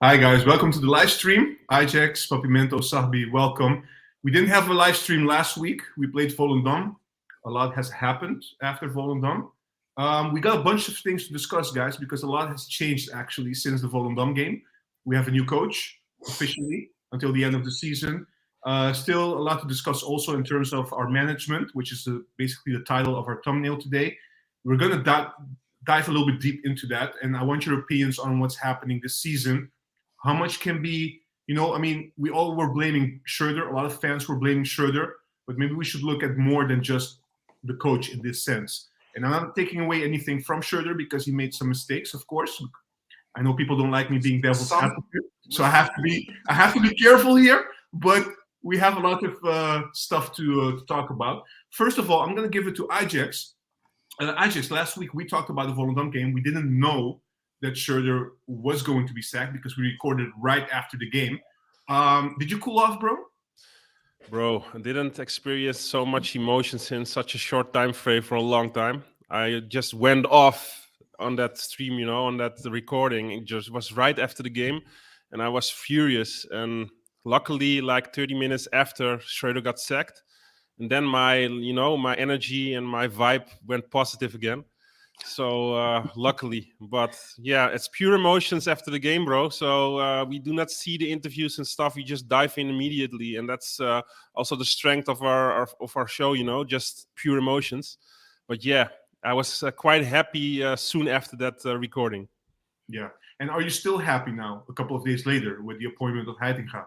Hi guys, welcome to the live stream. Eyejax, Papimento, Sahbi, welcome. We didn't have a live stream last week. We played Volendam. A lot has happened after Volendam. We got a bunch of things to discuss, guys, because a lot has changed actually since the Volendam game. We have a new coach officially until the end of the season. Still a lot to discuss also in terms of our management, which is basically the title of our thumbnail today. We're going to dive a little bit deep into that, and I want your opinions on what's happening this season. How much can be, we all were blaming Schroeder. A lot of fans were blaming Schroeder, but maybe we should look at more than just the coach in this sense. And I'm not taking away anything from Schroeder because he made some mistakes, of course. I know people don't like me being devil's advocate, so I have to be careful here. But we have a lot of stuff to talk about. First of all, I'm going to give it to Ajax. Ajax, last week we talked about the Volendam game. We didn't know that Schroeder was going to be sacked because we recorded right after the game. Did you cool off, bro? Bro, I didn't experience so much emotions in such a short time frame for a long time. I just went off on that stream, on that recording. It just was right after the game, and I was furious. And luckily, like 30 minutes after Schroeder got sacked, and then my energy and my vibe went positive again. So luckily, but yeah, it's pure emotions after the game, bro. So we do not see the interviews and stuff. We just dive in immediately, and that's also the strength of our show. Just pure emotions. But yeah, I was quite happy soon after that recording. Yeah, and are you still happy now, a couple of days later, with the appointment of Heitinga?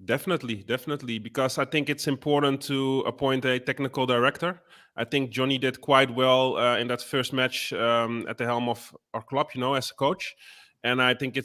Definitely, because I think it's important to appoint a technical director. I think Johnny did quite well in that first match at the helm of our club, as a coach. And I think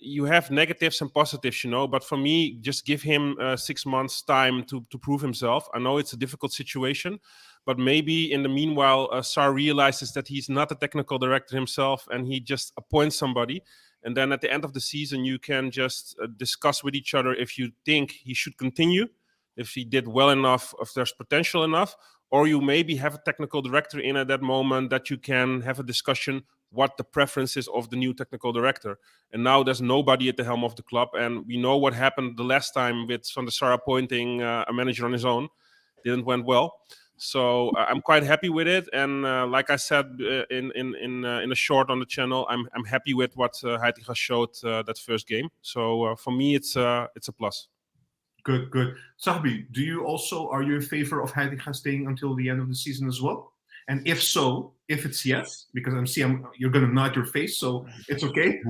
you have negatives and positives, but for me, just give him 6 months time to prove himself. I know it's a difficult situation, but maybe in the meanwhile, Sar realizes that he's not a technical director himself and he just appoints somebody. And then at the end of the season, you can just discuss with each other if you think he should continue, if he did well enough, if there's potential enough, or you maybe have a technical director in at that moment that you can have a discussion what the preference is of the new technical director. And now there's nobody at the helm of the club. And we know what happened the last time with Van der Sar appointing a manager on his own. Didn't went well. So I'm quite happy with it, and like I said in a short on the channel, I'm happy with what Heitinga showed that first game. So for me, it's a plus. Good. Sahbi, are you in favor of Heitinga staying until the end of the season as well? And if so, if it's yes, because you're gonna nod your face, so it's okay.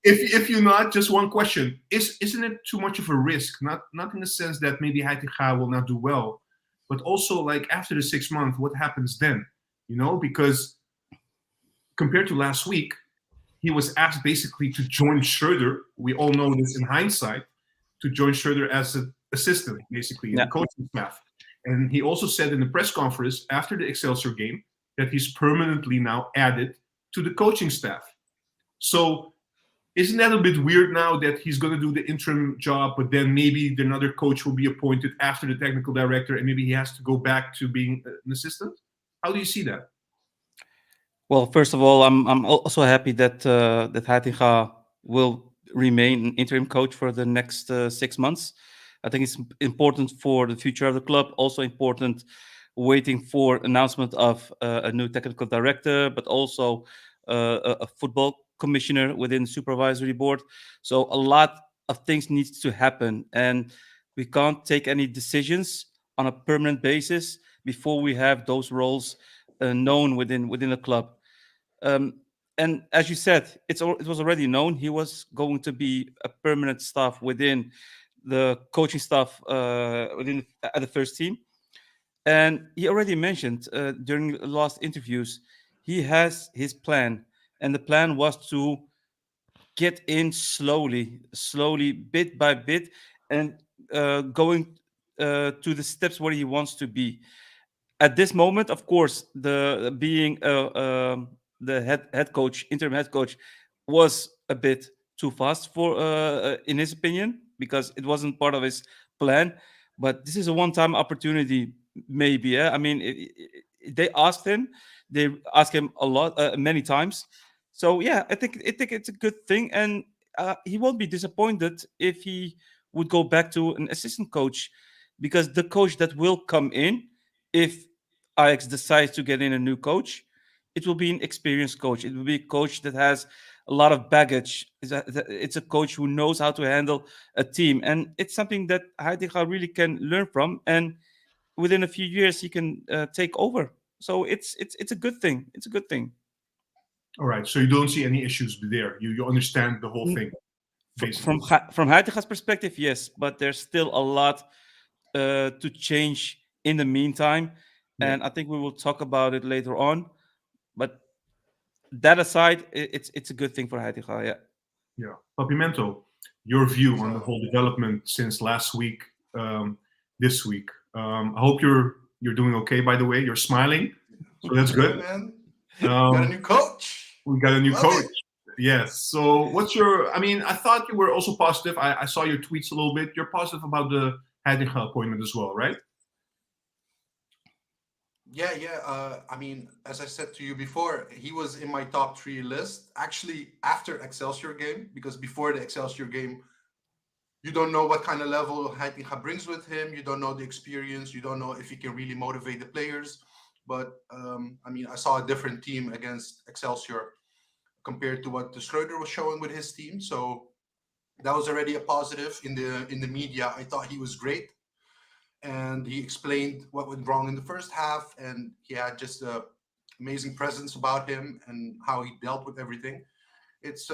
If you're not, just one question: isn't it too much of a risk? Not in the sense that maybe Heitinga will not do well, but also like after the 6 months, what happens then? Because compared to last week, he was asked basically to join Schroeder. We all know this in hindsight, to join Schroeder as an assistant, basically, in the coaching staff. And he also said in the press conference after the Excelsior game that he's permanently now added to the coaching staff. So isn't that a bit weird now that he's going to do the interim job, but then maybe another coach will be appointed after the technical director, and maybe he has to go back to being an assistant? How do you see that? Well, first of all, I'm also happy that that Heitinga will remain an interim coach for the next 6 months. I think it's important for the future of the club. Also important, waiting for announcement of a new technical director, but also a football commissioner within the supervisory board. So a lot of things needs to happen, and we can't take any decisions on a permanent basis before we have those roles known within the club. And as you said, it was already known he was going to be a permanent staff within the coaching staff within at the first team. And he already mentioned during the last interviews, he has his plan, and the plan was to get in slowly, bit by bit, and going to the steps where he wants to be. At this moment, of course, the being the head coach, interim head coach, was a bit too fast for, in his opinion, because it wasn't part of his plan. But this is a one-time opportunity, maybe. Yeah? I mean, they asked him a lot, many times. So yeah, I think it's a good thing, and he won't be disappointed if he would go back to an assistant coach, because the coach that will come in, if Ajax decides to get in a new coach, it will be an experienced coach. It will be a coach that has a lot of baggage. It's a coach who knows how to handle a team, and it's something that Heitinga really can learn from. And within a few years, he can take over. So it's a good thing. It's a good thing. All right. So you don't see any issues there. You understand the whole thing, basically. From Heitinga's perspective, yes, but there's still a lot to change in the meantime, and I think we will talk about it later on. But that aside, it's a good thing for Heitinga. Yeah. Yeah. Papimento, your view on the whole development since last week, this week. I hope you're doing okay. By the way, you're smiling, so that's good. Man. Got a new coach. We got a new Love coach. it. Yes. So what's your? I mean, I thought you were also positive. I saw your tweets a little bit. You're positive about the Heitinga appointment as well, right? Yeah. I mean, as I said to you before, he was in my top 3 list. Actually, after Excelsior game, because before the Excelsior game, you don't know what kind of level Heitinga brings with him. You don't know the experience. You don't know if he can really motivate the players. But I mean, I saw a different team against Excelsior compared to what the Schreuder was showing with his team. So that was already a positive in the media. I thought he was great. And he explained what went wrong in the first half, and he had just an amazing presence about him and how he dealt with everything. It's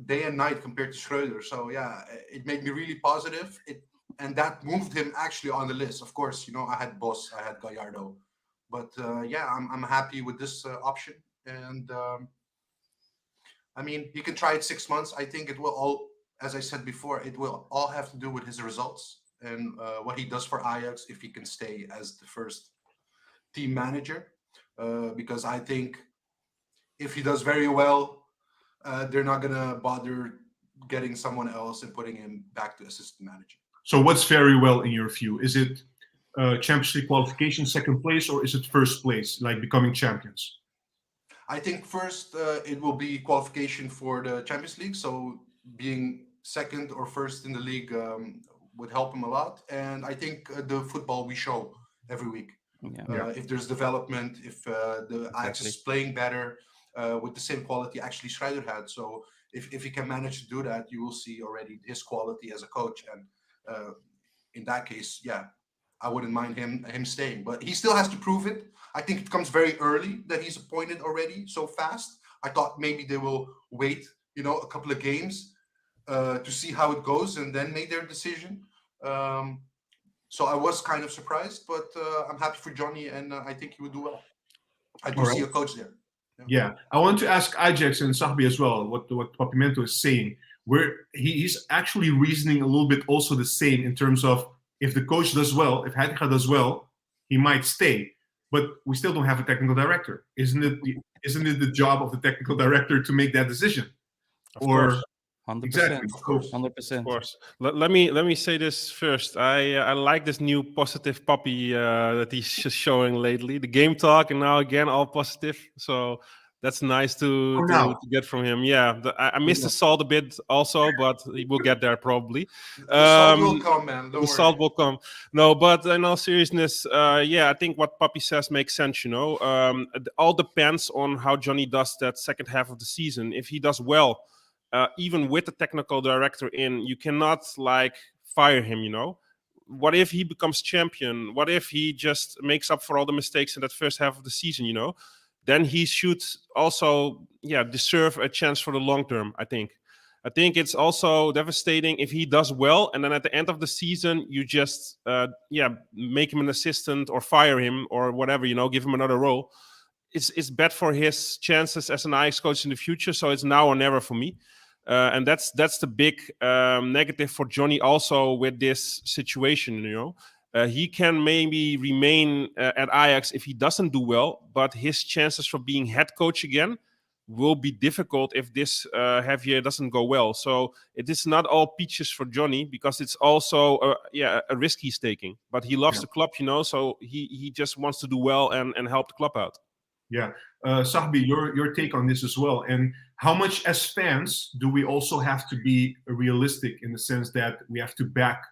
day and night compared to Schreuder. So yeah, it made me really positive. And that moved him actually on the list. Of course, I had Boss, I had Gallardo, but yeah, I'm happy with this option. And I mean, he can try it 6 months. I think it will all, as I said before, it will all have to do with his results and what he does for Ajax, if he can stay as the first team manager. Because I think if he does very well, they're not going to bother getting someone else and putting him back to assistant manager. So what's very well in your view? Is it Champions League qualification, second place, or is it first place, like becoming champions? I think first it will be qualification for the Champions League. So being second or first in the league would help him a lot. And I think the football we show every week, if there's development, if the Ajax is playing better with the same quality actually Schreuder had. So if he can manage to do that, you will see already his quality as a coach. And in that case, yeah, I wouldn't mind him staying. But he still has to prove it. I think it comes very early that he's appointed already so fast. I thought maybe they will wait, a couple of games to see how it goes and then make their decision. So I was kind of surprised, but I'm happy for Johnny, and I think he will do well. I do see a coach there. Yeah. I want to ask Eyejax and Sahbi as well what Papimento is saying, where he's actually reasoning a little bit also the same in terms of if the coach does well, if Heitinga does well, he might stay. But we still don't have a technical director. Isn't it the job of the technical director to make that decision? Of course. 100%. Exactly. Of course. 100%. Of course. Let me say this first. I like this new positive puppy that he's just showing lately. The game talk, and now again all positive. So that's nice to get from him. Yeah, I missed the salt a bit also, but he will get there probably. The salt will come, man. Don't worry. Salt will come. No, but in all seriousness, yeah, I think what Puppy says makes sense. It all depends on how Johnny does that second half of the season. If he does well, even with the technical director in, you cannot fire him. What if he becomes champion? What if he just makes up for all the mistakes in that first half of the season? Then he should also, deserve a chance for the long term. I think it's also devastating if he does well, and then at the end of the season you just, make him an assistant or fire him or whatever. Give him another role. It's bad for his chances as an Ajax coach in the future. So it's now or never for me. And that's the big negative for Johnny also with this situation. He can maybe remain at Ajax if he doesn't do well, but his chances for being head coach again will be difficult if this half year doesn't go well. So it is not all peaches for Johnny, because it's also a risk he's taking. But he loves the club, so he just wants to do well and help the club out. Yeah. Sahbi, your take on this as well. And how much as fans do we also have to be realistic in the sense that we have to back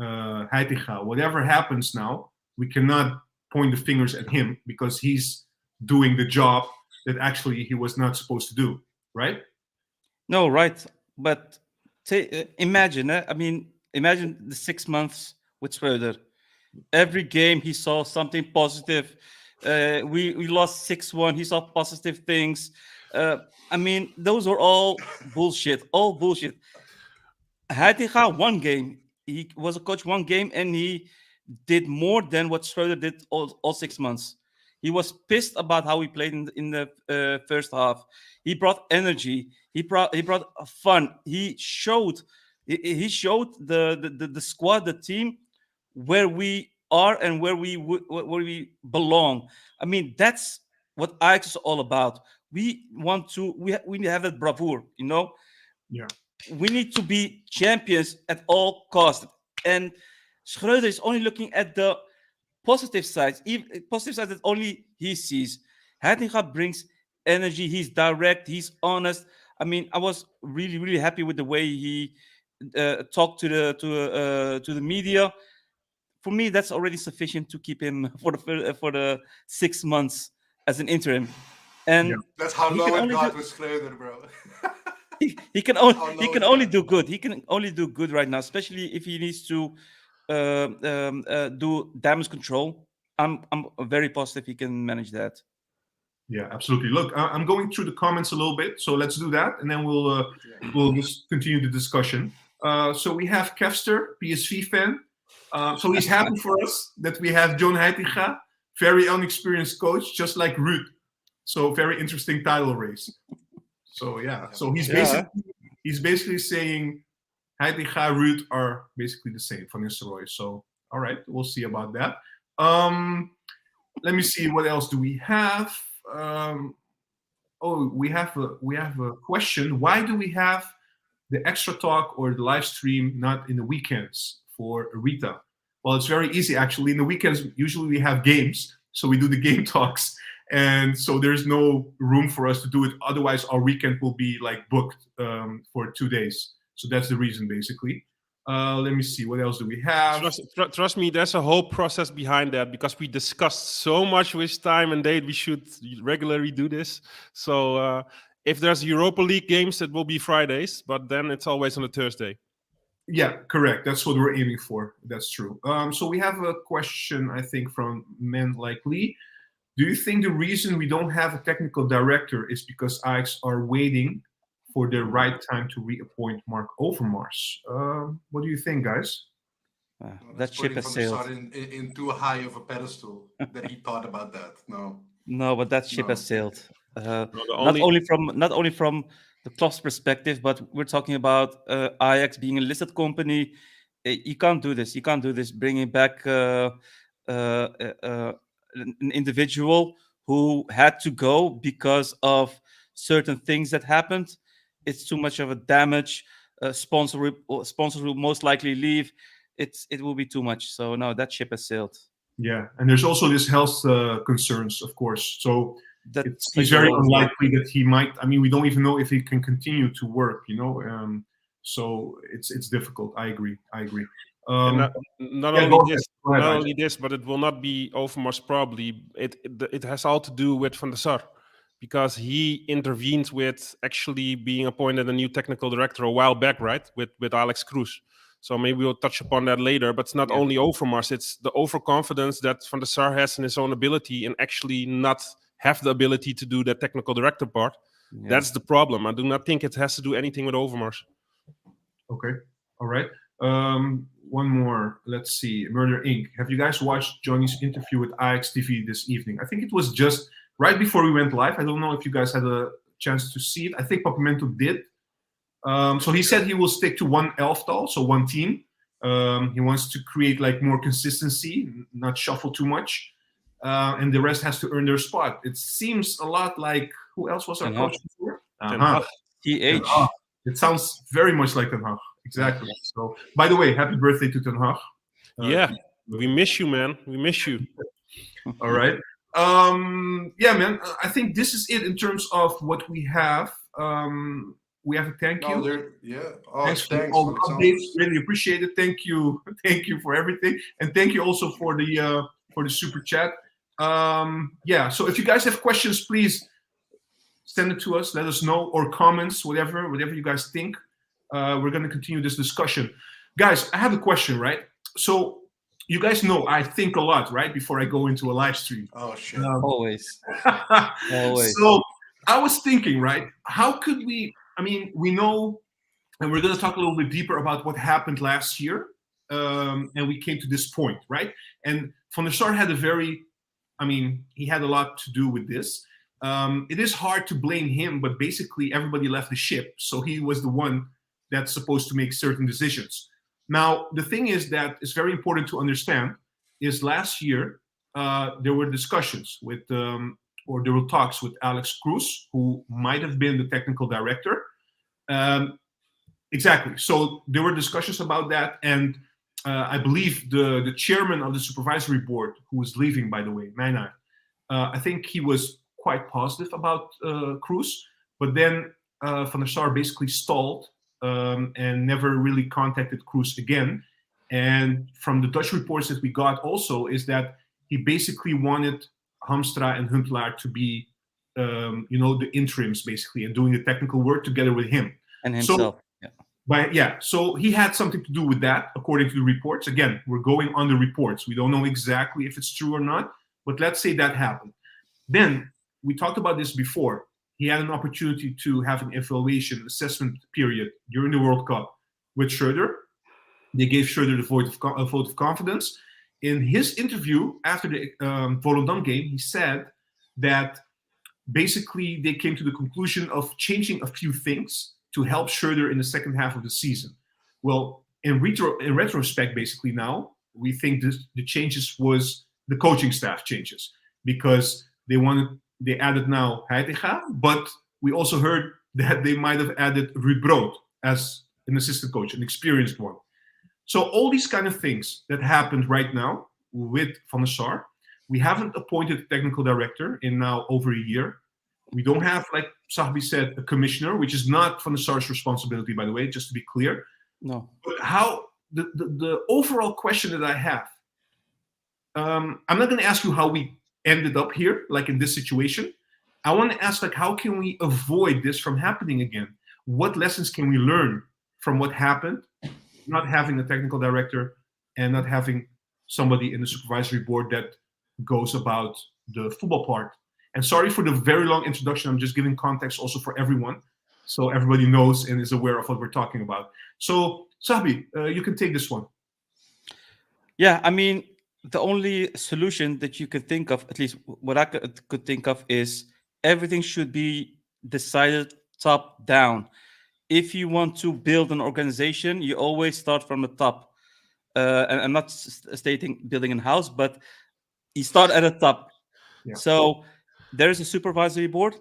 Heitinga? Whatever happens now, we cannot point the fingers at him because he's doing the job that actually he was not supposed to do, right? No, right. But imagine, imagine the 6 months with Schreuder. Every game he saw something positive. We lost 6-1. He saw positive things. Those were all bullshit. All bullshit. Heitinga one game. He was a coach one game, and he did more than what Schreuder did all 6 months. He was pissed about how he played in the first half. He brought energy. He brought fun. He showed the squad, the team, where we are and where we belong. That's what Ajax is all about. We want to we have that bravura, Yeah. We need to be champions at all costs. And Schreuder is only looking at the positive sides, positive sides that only he sees. Heitinga brings energy. He's direct. He's honest. I was really, really happy with the way he talked to the media. For me, that's already sufficient to keep him for the 6 months as an interim. And that's how low it got with Schreuder, bro. he can only do good. He can only do good right now, especially if he needs to do damage control. I'm very positive he can manage that. Yeah, absolutely. Look, I'm going through the comments a little bit, so let's do that, and then we'll just continue the discussion. So we have Kevster, PSV fan. So he's happy for us that we have John Heitinga, very unexperienced coach, just like Ruud. So very interesting title race. So yeah, so he's basically saying Heitinga, Ruud are basically the same, Van Nistelrooy. So all right, we'll see about that. Let me see, what else do we have? We have a question. Why do we have the extra talk or the live stream not in the weekends for Rita? Well, it's very easy actually. In the weekends, usually we have games, so we do the game talks, and so there's no room for us to do it. Otherwise, our weekend will be like booked for 2 days. So that's the reason, basically. Let me see, what else do we have? Trust me, there's a whole process behind that because we discussed so much which time and date we should regularly do this. So if there's Europa League games, it will be Fridays, but then it's always on a Thursday. Yeah, correct. That's what we're aiming for. That's true. So we have a question, I think, from men like Lee. Do you think the reason we don't have a technical director is because Ajax are waiting for the right time to reappoint Mark Overmars? What do you think, guys? That ship has sailed. In too high of a pedestal that he thought about that. No, but that ship has sailed. Not only from the club's perspective, but we're talking about Ajax being a listed company. You can't do this. You can't do this. Bringing back an individual who had to go because of certain things that happened. It's too much of a damage. Sponsors will most likely leave. It will be too much. So no, that ship has sailed. Yeah, and there's also this health concerns, of course. So it's very unlikely that he might. We don't even know if he can continue to work. So it's difficult. I agree. Not only this, but it will not be Overmars probably. It has all to do with Van der Sar, because he intervened with actually being appointed a new technical director a while back, right? With Alex Cruz. So maybe we'll touch upon that later. But it's not only Overmars; it's the overconfidence that Van der Sar has in his own ability and actually not have the ability to do the technical director part. Yeah. That's the problem. I do not think it has to do anything with Overmars. Okay. All right. One more. Let's see. Murder Inc. Have you guys watched Johnny's interview with Ajax TV this evening? I think it was just right before we went live. I don't know if you guys had a chance to see it. I think Papimento did. So he said he will stick to one elftal, so one team. He wants to create like more consistency, not shuffle too much. And the rest has to earn their spot. It seems a lot like, who else was our coach before? TH. It sounds very much like Ten Hag. Exactly. So, by the way, happy birthday to Ten Hag. Yeah, we miss you, man. We miss you. All right. Yeah, man. I think this is it in terms of what we have. we have a thank you. No, there. Yeah. Oh, Thanks for thanks, all the Alexander. updates. Really appreciate it. Thank you. Thank you for everything. And thank you also for the super chat. Yeah, so if you guys have questions, please send it to us. Let us know, or comments, whatever you guys think. We're going to continue this discussion. Guys, I have a question, right? So you guys know I think a lot, right? Before I go into a live stream. Oh shit. Always. Always. So I was thinking, right? How could we? I mean, we know, and we're going to talk a little bit deeper about what happened last year, and we came to this point, right? And Van der Sar had he had a lot to do with this. It is hard to blame him, but basically everybody left the ship, so he was the one that's supposed to make certain decisions. Now, the thing is that it's very important to understand is last year there were discussions with, or there were talks with Alex Cruz, who might have been the technical director. Exactly. So there were discussions about that, and I believe the chairman of the supervisory board, who was leaving, by the way, Nina, I think he was quite positive about Cruz, but then Van der Sar basically stalled and never really contacted Cruz again. And from the Dutch reports that we got also is that he basically wanted Hamstra and Huntelaar to be, the interims basically, and doing the technical work together with him. And himself. So he had something to do with that, according to the reports. Again, we're going on the reports. We don't know exactly if it's true or not, but let's say that happened. Then we talked about this before. He had an opportunity to have an evaluation assessment period during the World Cup with Schreuder. They gave Schreuder the vote of confidence. In his interview after the Volendam game, he said that basically they came to the conclusion of changing a few things to help Schreuder in the second half of the season. Well, in retrospect, basically now, we think the changes was the coaching staff changes, because they added now Heitinga, but we also heard that they might have added Ruud Brood as an assistant coach, an experienced one. So all these kind of things that happened right now with Van der Sar, we haven't appointed a technical director in now over a year. We don't have, like Sahbi said, a commissioner, which is not Van der Sar's responsibility, by the way, just to be clear. No. But how the overall question that I have, I'm not going to ask you how we ended up here, like in this situation. I want to ask, like, how can we avoid this from happening again? What lessons can we learn from what happened, not having a technical director and not having somebody in the supervisory board that goes about the football part? And sorry for the very long introduction. I'm just giving context also for everyone, so everybody knows and is aware of what we're talking about. So, Sahbi, you can take this one. Yeah, I mean, the only solution that you could think of, at least what I could think of, is everything should be decided top down. If you want to build an organization, you always start from the top. And I'm not stating building a house, but you start at the top. Yeah. So there is a supervisory board.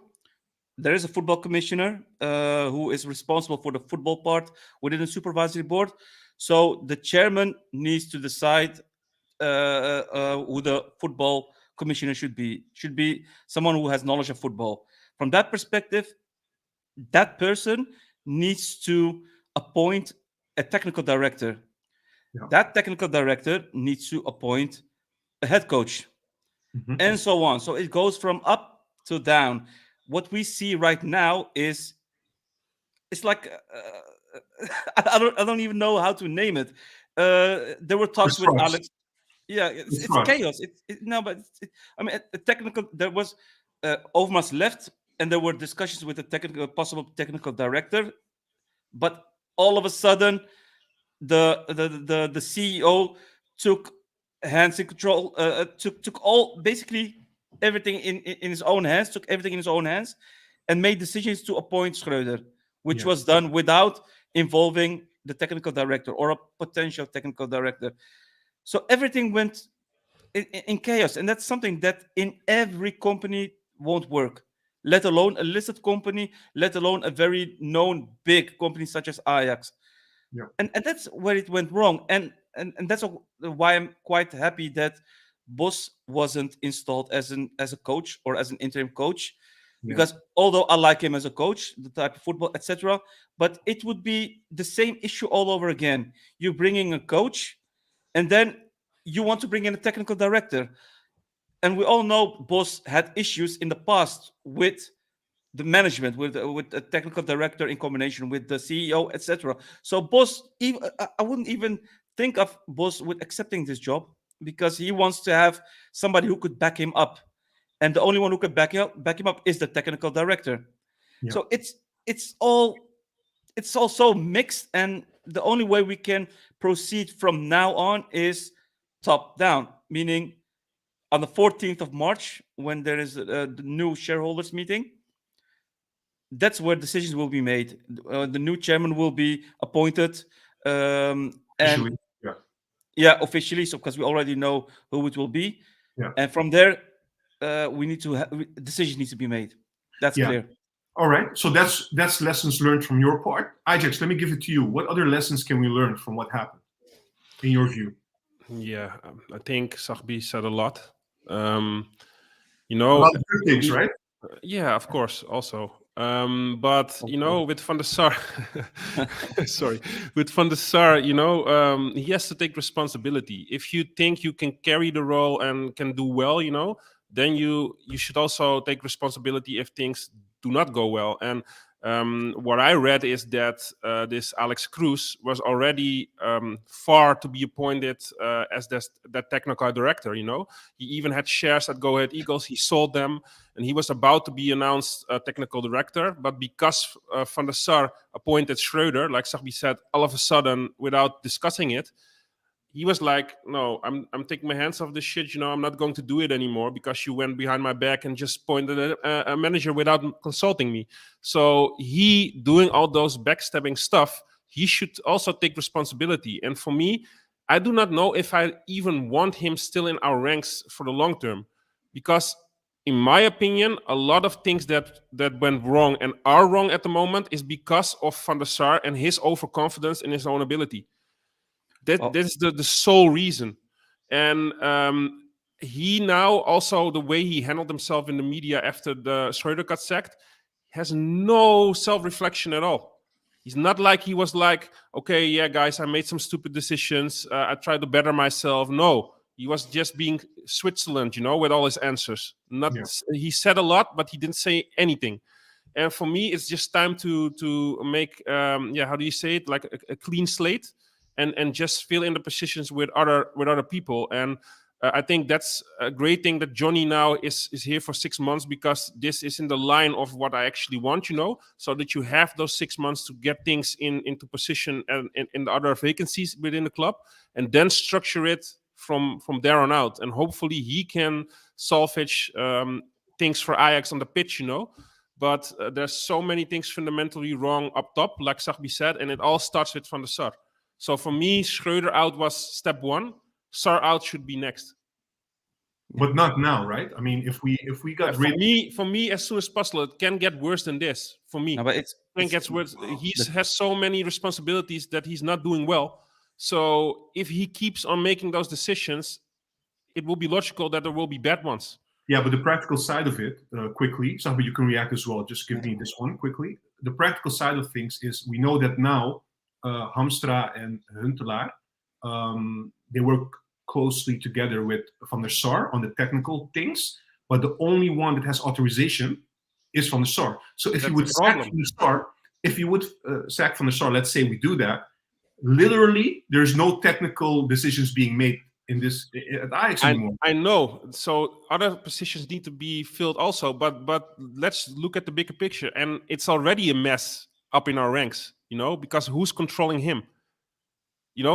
There is a football commissioner who is responsible for the football part within the supervisory board. So the chairman needs to decide who the football commissioner should be. Should be someone who has knowledge of football. From that perspective, that person needs to appoint a technical director. Yeah. That technical director needs to appoint a head coach, and so on. So it goes from up to down. What we see right now is, it's like I don't even know how to name it. There were talks with Alex. Yeah, it's chaos. I mean, a technical. There was Overmars left, and there were discussions with the possible technical director, but all of a sudden, the CEO took hands in control. Took all basically everything in his own hands. Took everything in his own hands, and made decisions to appoint Schreuder, which was done without involving the technical director or a potential technical director. So everything went in chaos, and that's something that in every company won't work, let alone a listed company, let alone a very known big company such as Ajax. Yeah. And that's where it went wrong. And that's why I'm quite happy that Bos wasn't installed as a coach or as an interim coach, Because although I like him as a coach, the type of football, etc., but it would be the same issue all over again. You're bringing a coach, and then you want to bring in a technical director. And we all know Bos had issues in the past with the management, with the technical director in combination with the CEO, etc. So Bos, I wouldn't even think of Bos with accepting this job because he wants to have somebody who could back him up, and the only one who could back him up is the technical director. Yeah. So it's all so mixed, and the only way we can proceed from now on is top down, meaning on the 14th of March, when there is the new shareholders meeting, that's where decisions will be made. The new chairman will be appointed, Officially, and officially. So because we already know who it will be, Yeah. and from there, we need to decision needs to be made. That's clear. All right. So that's lessons learned from your part. Ajax, let me give it to you. What other lessons can we learn from what happened, in your view? Yeah, I think Sahbi said a lot. About the good things, right? Yeah, of course, also. But with Van der Sar, sorry, with Van der Sar, he has to take responsibility. If you think you can carry the role and can do well, then you should also take responsibility if things do not go well. And what I read is that this Alex Cruz was already far to be appointed as that technical director. He even had shares at Go Ahead Eagles. He sold them, and he was about to be announced technical director. But because Van der Sar appointed Schreuder, like Sahbi said, all of a sudden, without discussing it, he was like, no, I'm taking my hands off this shit. I'm not going to do it anymore because you went behind my back and just appointed a manager without consulting me. So he doing all those backstabbing stuff, he should also take responsibility. And for me, I do not know if I even want him still in our ranks for the long term, because in my opinion, a lot of things that went wrong and are wrong at the moment is because of Van der Sar and his overconfidence in his own ability. That's the sole reason. And he now also, the way he handled himself in the media after the Schreuder got sacked, has no self-reflection at all. He's not like he was like, okay, yeah, guys, I made some stupid decisions. I tried to better myself. No, he was just being Switzerland, with all his answers. He said a lot, but he didn't say anything. And for me, it's just time to make, how do you say it? Like a clean slate. And just fill in the positions with other people. And I think that's a great thing that Johnny now is here for 6 months, because this is in the line of what I actually want, so that you have those 6 months to get things into position and in the other vacancies within the club, and then structure it from there on out. And hopefully he can salvage things for Ajax on the pitch, But there's so many things fundamentally wrong up top, like Sahbi said, and it all starts with Van der Sar. So for me, Schreuder out was step one. Sar out should be next. But not now, right? I mean, if we got rid. For me, as soon as possible, it can get worse than this. For me, No, but it gets worse. He has so many responsibilities that he's not doing well. So if he keeps on making those decisions, it will be logical that there will be bad ones. Yeah, but the practical side of it, quickly, Sahbi, you can react as well. Just give me this one quickly. The practical side of things is we know that now. Hamstra and Huntelaar, they work closely together with Van der Sar on the technical things, but the only one that has authorization is Van der Sar. So if you would sack Van der Sar, let's say we do that, literally there's no technical decisions being made in this at Ajax anymore. I know. So other positions need to be filled also, but let's look at the bigger picture, and it's already a mess up in our ranks. Because who's controlling him,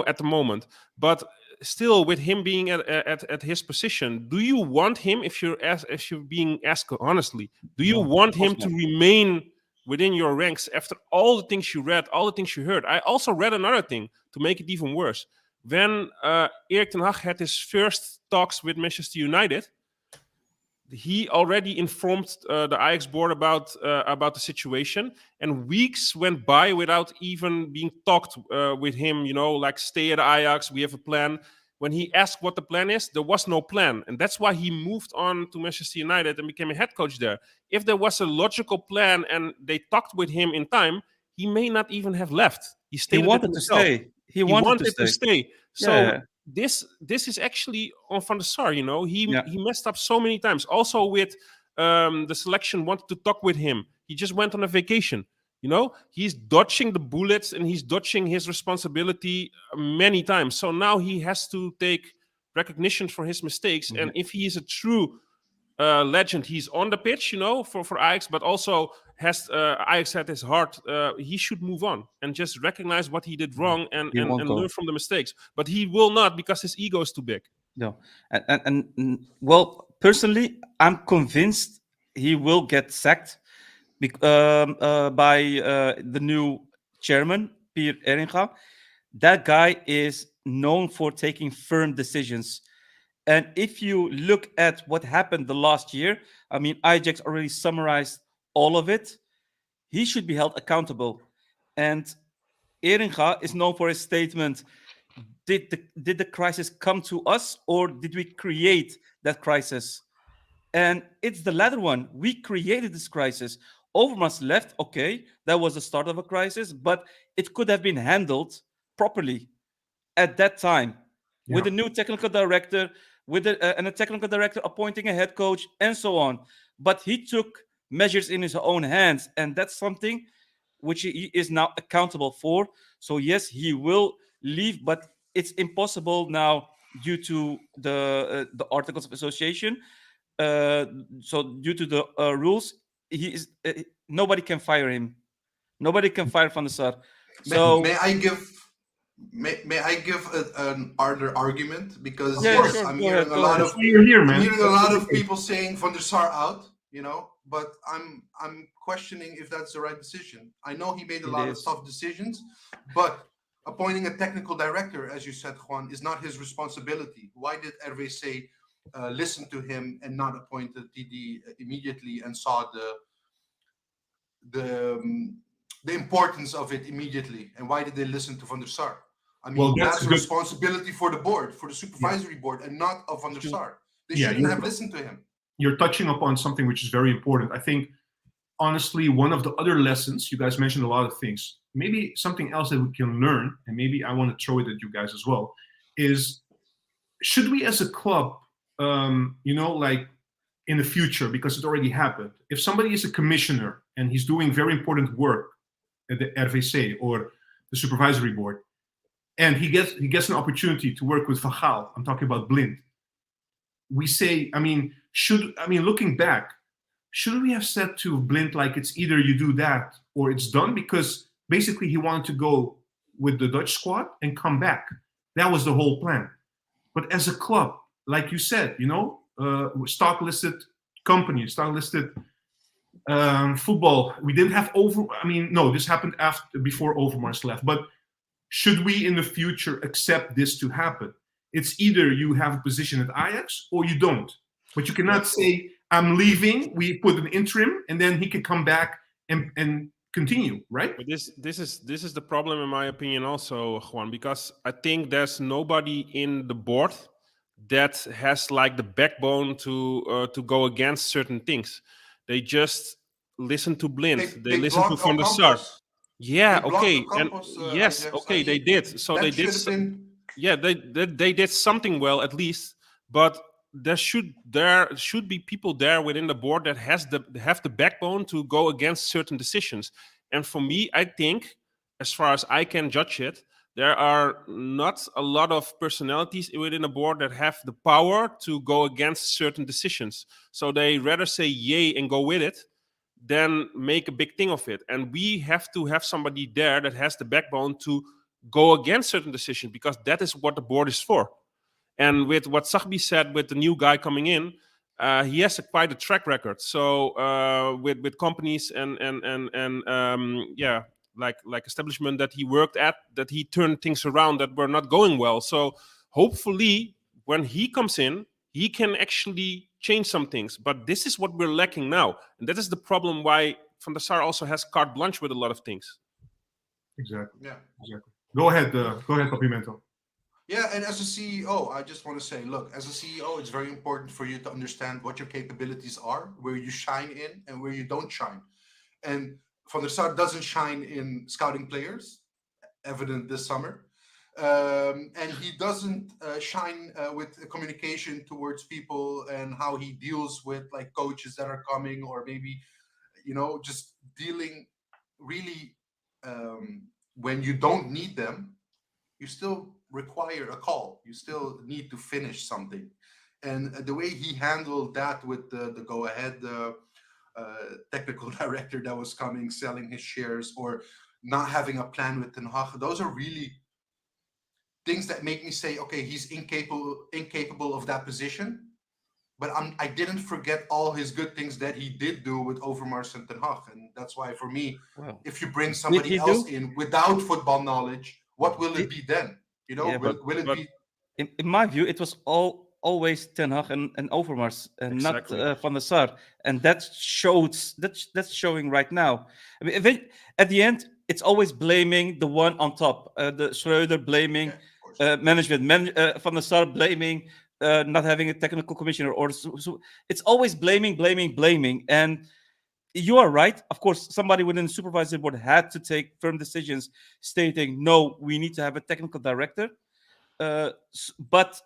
at the moment. But still, with him being at his position, do you want him, if you're being asked honestly, do you want him to remain within your ranks after all the things you read, all the things you heard? I also read another thing to make it even worse. When Erik ten Hag had his first talks with Manchester United, he already informed the Ajax board about the situation, and weeks went by without even being talked with him. Like, stay at Ajax, we have a plan. when he asked what the plan is, there was no plan. And that's why he moved on to Manchester United and became a head coach there. If there was a logical plan and they talked with him in time, he may not even have left. He He stated wanted it to himself. stay. He He wanted to stay. So Yeah. this is actually on Van der Sar, he Yeah. messed up so many times. Also with the selection wanted to talk with him. He just went on a vacation. He's dodging the bullets and he's dodging his responsibility many times. So now he has to take recognition for his mistakes. Mhm. And if he is a true legend, he's on the pitch, for Ajax, but also has Ajax at his heart. He should move on and just recognize what he did wrong and He won't go. learn from the mistakes. But he will not, because his ego is too big. No, well, personally, I'm convinced he will get sacked by the new chairman, Pier Heitinga. That guy is known for taking firm decisions. And if you look at what happened the last year, I mean, Ajax already summarized all of it. He should be held accountable. And Heitinga is known for his statement, did the crisis come to us or did we create that crisis? And it's the latter one. We created this crisis. Overmars left, okay, that was the start of a crisis, but it could have been handled properly at that time with a new technical director, with a technical director appointing a head coach, and so on. But he took measures in his own hands, and that's something which he is now accountable for. So yes, he will leave, but it's impossible now due to the articles of association. So due to the rules, he is nobody can fire him. Nobody can fire Van der Sar. So May I give an other argument? Because Yeah, yes, sure, I'm go hearing ahead, a go lot ahead. of That's why you're here, man. I'm hearing a lot of people saying Van der Sar out, but I'm questioning if that's the right decision. I know he made a It lot is. of tough decisions, but appointing a technical director, as you said, Juan, is not his responsibility. Why did RVC listen to him and not appoint the TD immediately and saw the importance of it immediately? And why did they listen to Van der Sar? I mean, Well, that's that's a good. responsibility for the board, for the supervisory board, and not of Van der Sar. They Yeah, shouldn't you're- have listened to him. You're touching upon something which is very important. I think, honestly, one of the other lessons, you guys mentioned a lot of things, maybe something else that we can learn, and maybe I want to throw it at you guys as well, is should we as a club, like in the future, because it already happened, if somebody is a commissioner and he's doing very important work at the RVC or the supervisory board, and he gets an opportunity to work with Van Gaal, I'm talking about Blind, we say, looking back, should we have said to Blind, like, it's either you do that or it's done? Because basically he wanted to go with the Dutch squad and come back. That was the whole plan. But as a club, like you said, stock listed company, stock listed football. We didn't have this happened before Overmars left. But should we in the future accept this to happen? It's either you have a position at Ajax or you don't. But you cannot say, I'm leaving, we put an interim, and then he can come back and continue, right? But this is the problem, in my opinion, also, Juan, because I think there's nobody in the board that has like the backbone to go against certain things. They just listen to Blind. They listen to blocked Van der Ocampos. Sar. Yeah, They blocked okay, and Ocampos, yes, Ajax. okay, they did. So That they did. should have been. Yeah, they did something well at least, but there should be people there within the board that have the backbone to go against certain decisions. And for me, I think, as far as I can judge it, there are not a lot of personalities within the board that have the power to go against certain decisions. So they rather say yay and go with it than make a big thing of it. And we have to have somebody there that has the backbone to go against certain decisions, because that is what the board is for. And with what Sahbi said, with the new guy coming in, he has quite a track record. So with companies and like establishment that he worked at, that he turned things around that were not going well. So hopefully, when he comes in, he can actually change some things. But this is what we're lacking now, and that is the problem. Why Van der Sar also has carte blanche with a lot of things. Exactly. Yeah. Go ahead, Papimento. Yeah, and as a CEO, I just want to say, look, as a CEO, it's very important for you to understand what your capabilities are, where you shine in and where you don't shine. And Van der Sar doesn't shine in scouting players, evident this summer. And he doesn't shine with communication towards people and how he deals with like coaches that are coming, or maybe, just dealing really when you don't need them, you still require a call. You still need to finish something. And the way he handled that with the go ahead technical director that was coming, selling his shares, or not having a plan with Ten Hag, those are really things that make me say, okay, he's incapable of that position. But I didn't forget all his good things that he did do with Overmars and Ten Hag. And that's why, for me, Wow. if you bring Did somebody he else do? in without football knowledge, what will it Did- be then? Yeah, Will it but be? in my view, it was always Ten Hag and Overmars, and Exactly. not Van der Sar, and that's showing right now. I mean, at the end, it's always blaming the one on top. The Schreuder blaming Yeah, of course. management, Van der Sar blaming not having a technical commissioner, or so it's always blaming. And you are right. Of course, somebody within the supervisory board had to take firm decisions, stating, "No, we need to have a technical director." But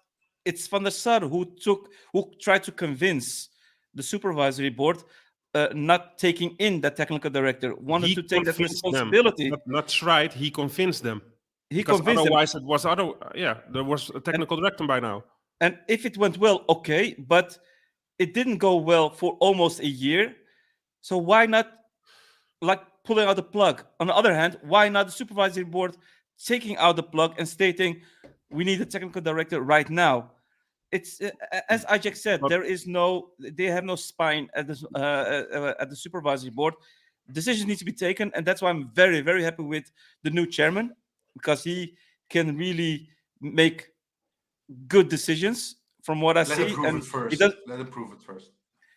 it's Van der Sar who tried to convince the supervisory board not taking in that technical director, wanted He to take that convinced them. responsibility. That's right. He convinced them. He Because convinced them, otherwise, it was there was a technical director by now. and if it went well, okay, but it didn't go well for almost a year. So why not like pulling out the plug? On the other hand, why not the supervisory board taking out the plug and stating we need a technical director right now? It's as Ajax said, But they have no spine at the supervisory board. Decisions need to be taken, and that's why I'm very, very happy with the new chairman, because he can really make good decisions from what I Let him see. prove And it he first. does, Let him prove it first.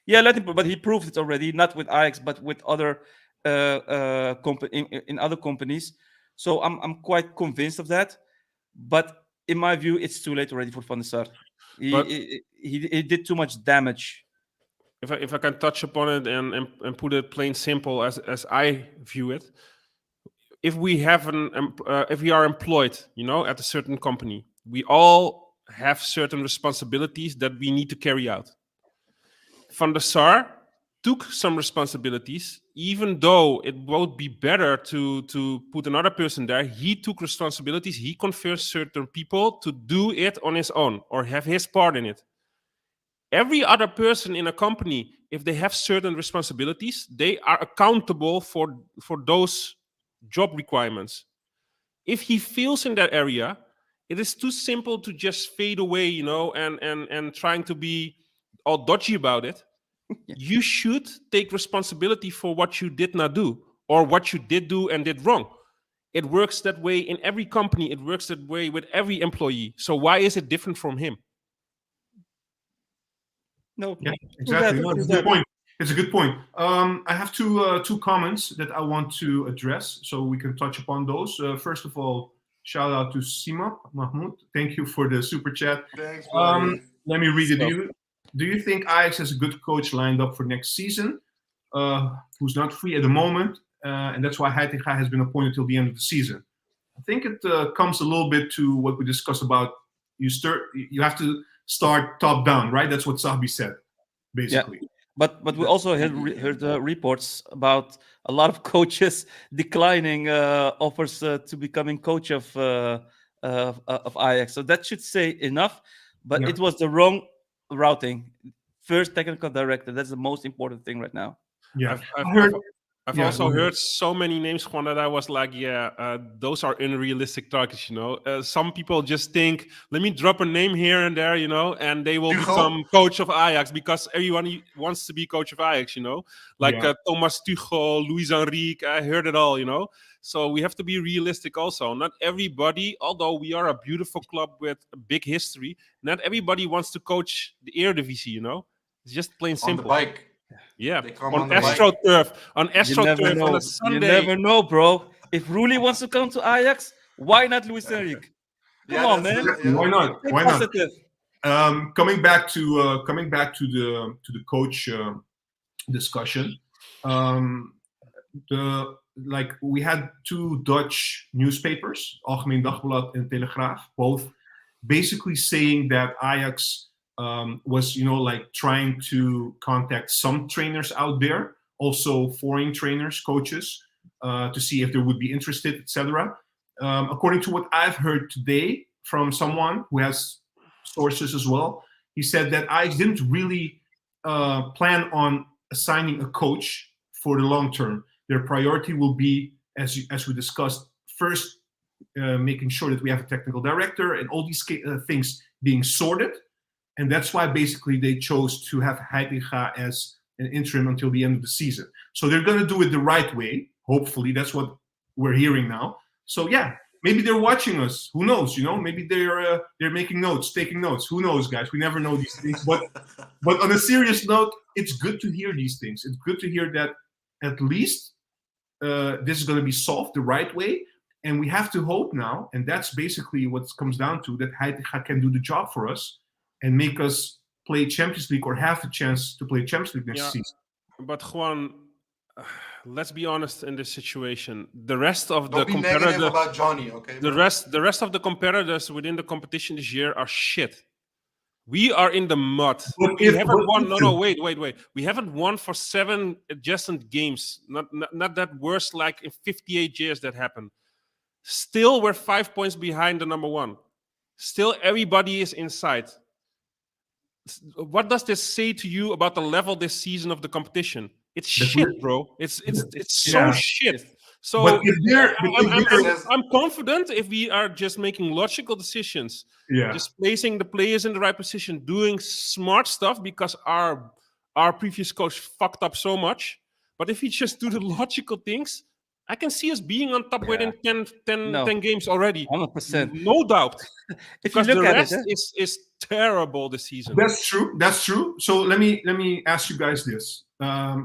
yeah, let him, but he proved it already, not with Ajax, but with other in other companies. So I'm quite convinced of that. But in my view, it's too late already for Van der Sar. but He did too much damage. if I can touch upon it and put it plain simple as I view it, if we have if we are employed, at a certain company, we all have certain responsibilities that we need to carry out. Van der Sar took some responsibilities, even though it would be better to put another person there. He took responsibilities. He convinced certain people to do it on his own or have his part in it. Every other person in a company, if they have certain responsibilities, they are accountable for those job requirements. If he fails in that area, it is too simple to just fade away, and trying to be all dodgy about it. Yeah. You should take responsibility for what you did not do or what you did do and did wrong. It works that way in every company. It works that way with every employee. So why is it different from him? No, Yeah, true exactly. that, No, true it's a good that. point. It's a good point. I have two comments that I want to address, so we can touch upon those. First of all, shout out to Sima Mahmoud. Thank you for the super chat. Thanks, buddy. Let me read it to So- you. Do you think Ajax has a good coach lined up for next season, who's not free at the moment, and that's why Heitinga has been appointed till the end of the season? I think it comes a little bit to what we discussed about. You have to start top down, right? That's what Sahbi said, basically. But we also heard reports about a lot of coaches declining offers to becoming coach of Ajax. So that should say enough. But Yeah. it was the wrong routing. First technical director. That's the most important thing right now. Yeah, I've I heard. I've Yeah, also go ahead. heard so many names, Juan, that I was like, those are unrealistic targets, Some people just think, let me drop a name here and there, and they will Tuchel? become coach of Ajax because everyone wants to be coach of Ajax, Like Yeah. Thomas Tuchel, Luis Enrique, I heard it all, So we have to be realistic also. Not everybody, although we are a beautiful club with a big history, not everybody wants to coach the eredivisie, It's just plain On the simple. bike. Yeah, They come on on the bike. AstroTurf, on You never AstroTurf on know. a You Sunday. never know, bro. If Rulli wants to come to Ajax, why not Luis Enrique? Come on, that's man. the- yeah. Why not? Stay Why not? positive. Coming back to the coach discussion. We had two Dutch newspapers, Algemeen Dagblad and Telegraaf, both basically saying that Ajax was, trying to contact some trainers out there, also foreign trainers, coaches, to see if they would be interested, etc. According to what I've heard today from someone who has sources as well, he said that Ajax didn't really plan on assigning a coach for the long term. Their priority will be, as we discussed, first making sure that we have a technical director and all these things being sorted. And that's why basically they chose to have Heitinga as an interim until the end of the season. So they're going to do it the right way. Hopefully, that's what we're hearing now. So yeah, maybe they're watching us. Who knows? Maybe they're making notes, taking notes. Who knows, guys? We never know these things. But on a serious note, it's good to hear these things. It's good to hear that at least this is going to be solved the right way. And we have to hope now, and that's basically what it comes down to, that Heitinga can do the job for us and make us play Champions League or have the chance to play Champions League next season. But Juan, let's be honest in this situation. The rest of Don't the be negative competitors, about Johnny, okay? the rest of the competitors within the competition this year are shit. We are in the mud. We haven't won. No, wait. We haven't won for 7 adjacent games. Not that worse like in 58 years that happened. Still, we're 5 points behind the number one. Still, everybody is inside. What does this say to you about the level this season of the competition? It's shit, bro. It's so shit. So I'm confident if we are just making logical decisions, just placing the players in the right position, doing smart stuff because our previous coach fucked up so much. But if we just do the logical things, I can see us being on top within 10 games already. 100%. No doubt. If you Because look the at rest it, is terrible this season. That's true. So let me ask you guys this.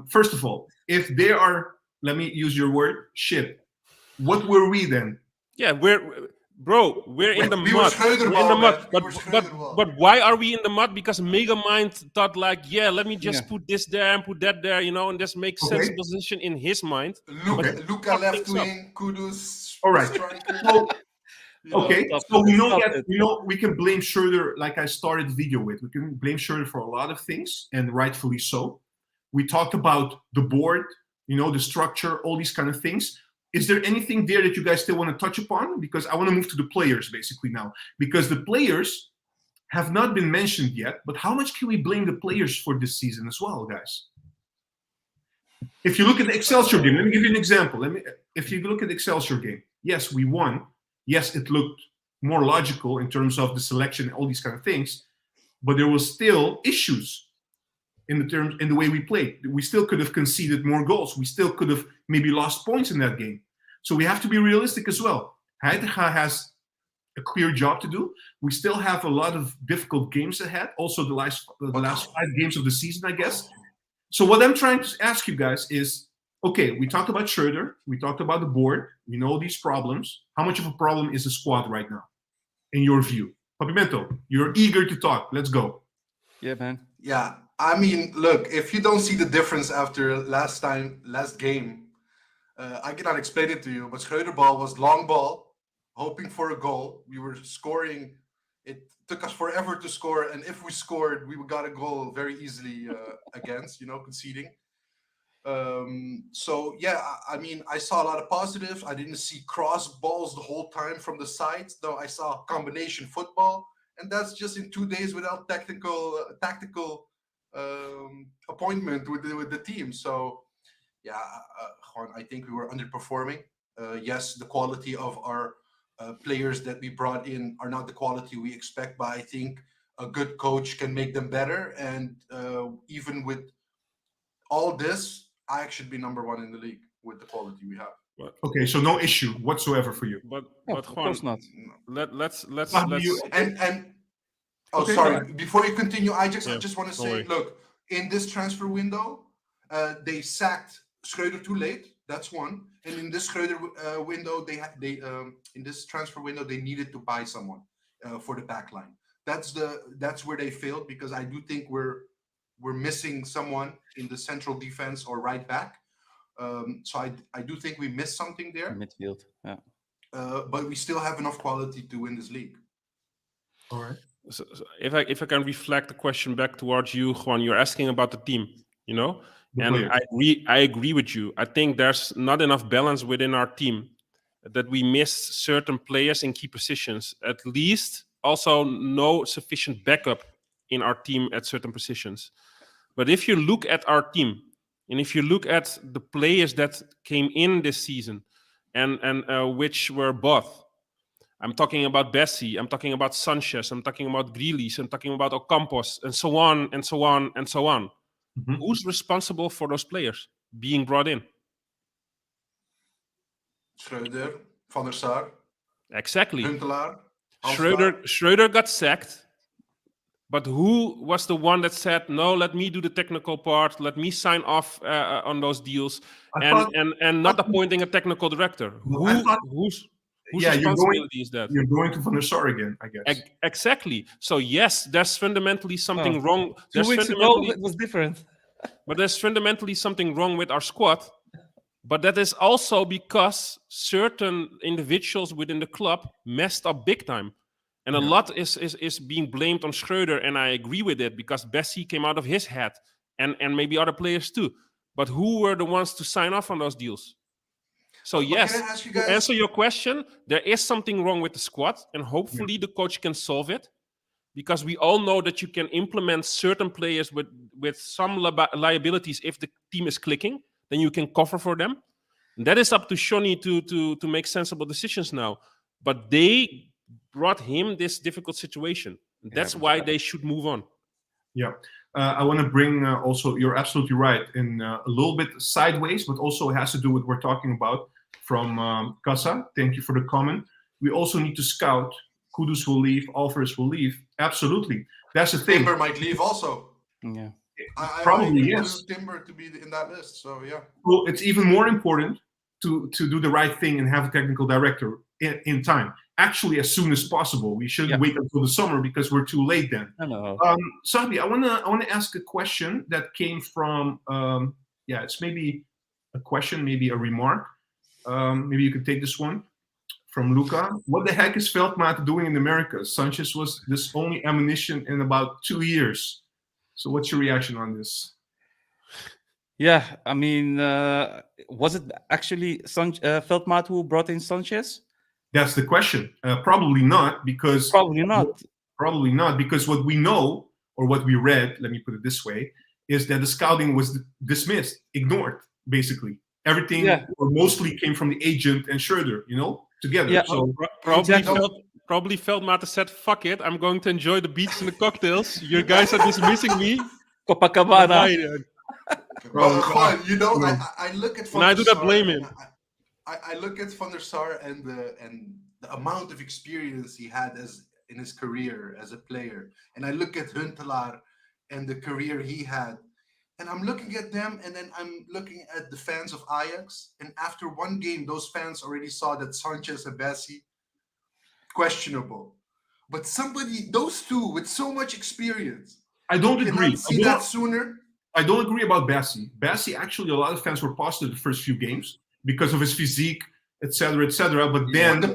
First of all, if they are, let me use your word, shit, what were we then? Yeah, we're in the mud. We're in the mud. But why are we in the mud? Because Megamind thought let me just put this there and put that there, and just make sensible decision in his mind. Luca left wing, Kudus. All right. So, okay, so we know that we can blame Schroeder, like I started the video with. We can blame Schroeder for a lot of things, and rightfully so. We talked about the board, the structure, all these kind of things. Is there anything there that you guys still want to touch upon? Because I want to move to the players basically now. Because the players have not been mentioned yet, but how much can we blame the players for this season as well, guys? If you look at the Excelsior game, let me give you an example. If you look at the Excelsior game, yes, we won. Yes, it looked more logical in terms of the selection and all these kind of things, but there was still issues in the way we played. We still could have conceded more goals. We still could have maybe lost points in that game. So we have to be realistic as well. Heitinga has a clear job to do. We still have a lot of difficult games ahead. Also, the last 5 games of the season, I guess. So what I'm trying to ask you guys is, okay, we talked about Schroeder. We talked about the board. We know these problems. How much of a problem is the squad right now, in your view? Papimento, you're eager to talk. Let's go. Yeah, man. Yeah, I mean, look, if you don't see the difference after last game, I cannot explain it to you, but Schroeder ball was long ball, hoping for a goal. We were scoring. It took us forever to score, and if we scored, we got a goal very easily against, conceding. So yeah, I mean, I saw a lot of positives. I didn't see cross balls the whole time from the sides, though I saw combination football, and that's just in 2 days without tactical appointment with the team. So yeah, Juan, I think we were underperforming. Yes, the quality of our players that we brought in are not the quality we expect, but I think a good coach can make them better. And even with all this, Ajax should be number 1 in the league with the quality we have. Okay, so no issue whatsoever for you. But Of course not. Let's Okay, sorry. Before you continue, Ajax, I just want to say, worry. look, in this transfer window, they sacked Schroeder too late. That's one. And in this Schroeder window, in this transfer window, they needed to buy someone. for the back line. That's where they failed, because I do think we're missing someone in the central defense or right back. So I do think we missed something there. Midfield. Yeah. But we still have enough quality to win this league. All right. So if I can reflect the question back towards you, Juan, you're asking about the team, The and players. I agree with you. I think there's not enough balance within our team, that we miss certain players in key positions. At least also no sufficient backup in our team at certain positions. But if you look at our team, and if you look at the players that came in this season, and which were bought, I'm talking about Bessie, I'm talking about Sanchez, I'm talking about Grealish, I'm talking about Ocampos, and so on, and so on, and so on. Mhm. Who's responsible for those players being brought in? Schreuder, Van der Sar, Exactly. Huntelaar, Schreuder got sacked, but who was the one that said, no, let me do the technical part, let me sign off on those deals, and not appointing a technical director? Whose responsibility is that? You're going to Van der Sar again, I guess. Exactly. So yes, there's fundamentally something wrong. 2 weeks ago, it was different. But there's fundamentally something wrong with our squad. But that is also because certain individuals within the club messed up big time. And a lot is being blamed on Schreuder, and I agree with it, because Bessie came out of his head, and maybe other players too. But who were the ones to sign off on those deals? So yes, can I ask you to guys- answer your question, there is something wrong with the squad, and hopefully the coach can solve it, because we all know that you can implement certain players with some liabilities. If the team is clicking, then you can cover for them. And that is up to Johnny to make sensible decisions now. But they brought him this difficult situation. That's why they should move on. Yeah. I want to bring also, you're absolutely right, in a little bit sideways, but also has to do with what we're talking about from Casa. Thank you for the comment. We also need to scout. Kudus will leave, Alvarez will leave. Absolutely. That's the thing. Timber might leave also. Yeah. Probably, I yes. Timber to be in that list. So yeah. Well, it's even more important to do the right thing and have a technical director in time. Actually, as soon as possible. We shouldn't wait until the summer, because we're too late then. I know. Sahbi, I wanna ask a question that came from it's maybe a question, maybe a remark. Maybe you could take this one from Luca. What the heck is Veldmaat doing in America? Sanchez was this only ammunition in about 2 years. So what's your reaction on this? Yeah, I mean, was it actually Veldmaat who brought in Sanchez? That's the question. Probably not, because Probably not. Probably not, because what we know, or what we read, let me put it this way, is that the scouting was dismissed, ignored, basically. Everything or mostly came from the agent and Schreuder, together. Yeah. So Probably Veldmaat said, fuck it, I'm going to enjoy the beach and the cocktails. You guys are dismissing me. Copacabana. Well, Juan, I look at Van And I der do not Sar blame and him. I look at Van der Sar and the amount of experience he had in his career as a player, and I look at Huntelaar and the career he had, and I'm looking at them, and then I'm looking at the fans of Ajax, and after one game, those fans already saw that Sanchez and Bessie questionable. But those two with so much experience, I don't agree. see that sooner. I don't agree about Bessie. Bessie, actually, a lot of fans were positive the first few games because of his physique, etc., etc. But then the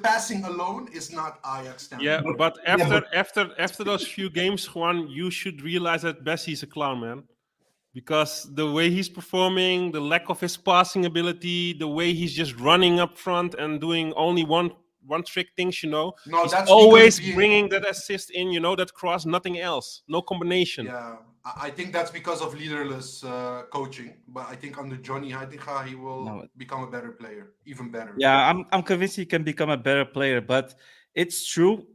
passing alone is not Ajax standard. Yeah, but after those few games, Juan, you should realize that Bessie's a clown, man. Because the way he's performing, the lack of his passing ability, the way he's just running up front and doing only one trick things, No, he's that's always because bringing that assist in, that cross, nothing else, no combination. Yeah, I think that's because of leaderless coaching. But I think under Johnny Heitinga, he will become a better player, even better. Yeah, I'm convinced he can become a better player. But it's true,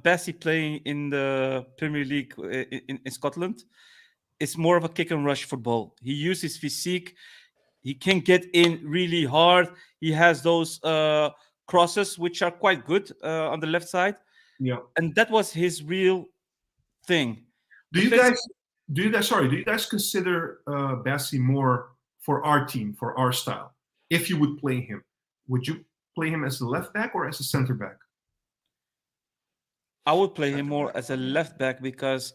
Bessie playing in the Premier League in Scotland, it's more of a kick and rush football. He uses physique. He can get in really hard. He has those crosses, which are quite good on the left side. Yeah. And that was his real thing. Do you guys consider Bessie more for our team, for our style? If you would play him, would you play him as a left back or as a center back? I would play him Center more back as a for me. left back because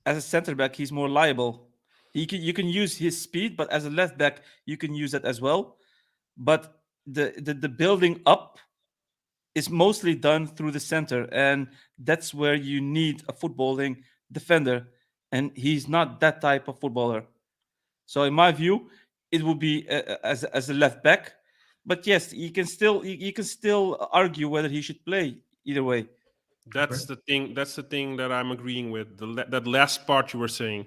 as a center back he's more liable. You can use his speed, but as a left back you can use that as well. But the building up is mostly done through the center, and that's where you need a footballing defender, and he's not that type of footballer. So in my view, it would be as a left back. But yes, you can still argue whether he should play either way. That's the thing. That's the thing that I'm agreeing with. That last part you were saying.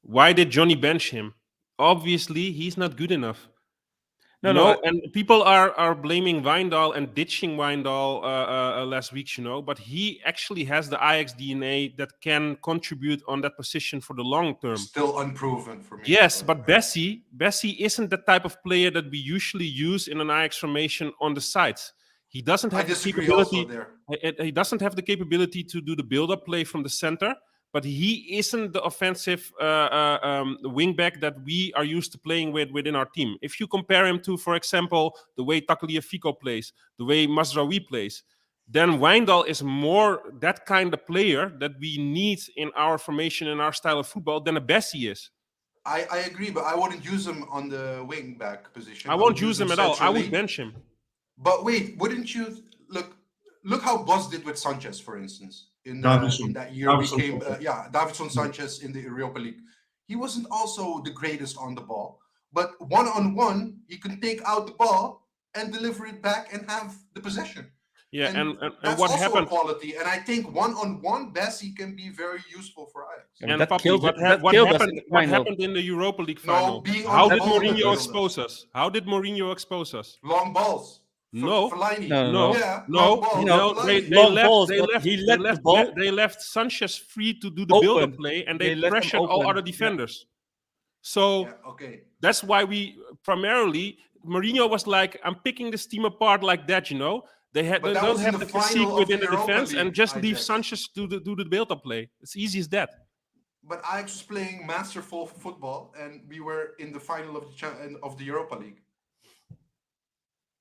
Why did Johnny bench him? Obviously, he's not good enough. No, no, And people are blaming Wijndal and ditching Wijndal last week, but he actually has the Ajax DNA that can contribute on that position for the long term. Still unproven for me. Yes, but Bessie isn't the type of player that we usually use in an Ajax formation on the sides. He doesn't I have the disagree also capability. there. He doesn't have the capability to do the build-up play from the center, but he isn't the offensive wingback that we are used to playing with within our team. If you compare him to, for example, the way Tagliafico plays, the way Mazraoui plays, then Wijndal is more that kind of player that we need in our formation, in our style of football, than a Bessie is. I agree, but I wouldn't use him on the wing back position. I won't use him at all. I would bench him. But wait, wouldn't you look how Boss did with Sanchez, for instance, in that year Davinson we came, Sanchez. Davinson Sanchez in the Europa League. He wasn't also the greatest on the ball, but one-on-one, he can take out the ball and deliver it back and have the possession. Yeah, and that's what also happened? a quality, and I think one-on-one, Bessie can be very useful for Ajax. Yeah, And that Papi, killed what, it- that what killed us happened? in the What final. happened in the Europa League No, final? being on How the did ball Mourinho killed us. expose us? How did Mourinho expose us? Long balls. No. Fellaini. No. Yeah, No, long balls. No, Fellaini. long balls, but he let the ball they left Sanchez free to do the open. build-up play, and they They left him pressured all open. other defenders. So Yeah, okay. that's why we primarily Mourinho was like, I'm picking this team apart like that. They But that don't was in have the the final physique of within the the Europa defense and League, just leave Ajax. Sanchez do the build-up play. It's easy as that. But Ajax was playing masterful football, and we were in the final of the Europa League.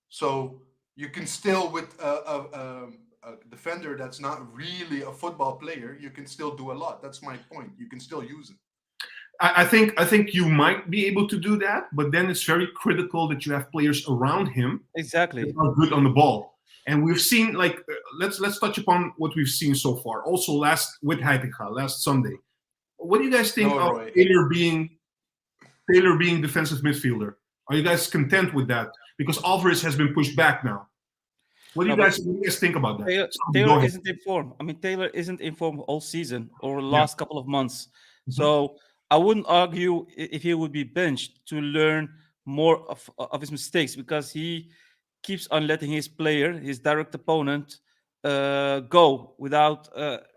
So you can still, with a defender that's not really a football player, you can still do a lot. That's my point. You can still use it. I think you might be able to do that, but then it's very critical that you have players around him Exactly. that are good on the ball. And we've seen, let's touch upon what we've seen so far. Also, with Heitinga last Sunday. What do you guys think No, of Roy. Taylor being defensive midfielder? Are you guys content with that? Because Alvarez has been pushed back now. What do you guys think about that? Go Taylor ahead. isn't in form. I mean, Taylor isn't in form all season or the last couple of months. So I wouldn't argue if he would be benched to learn more of his mistakes, because he keeps on letting his player, his direct opponent, go without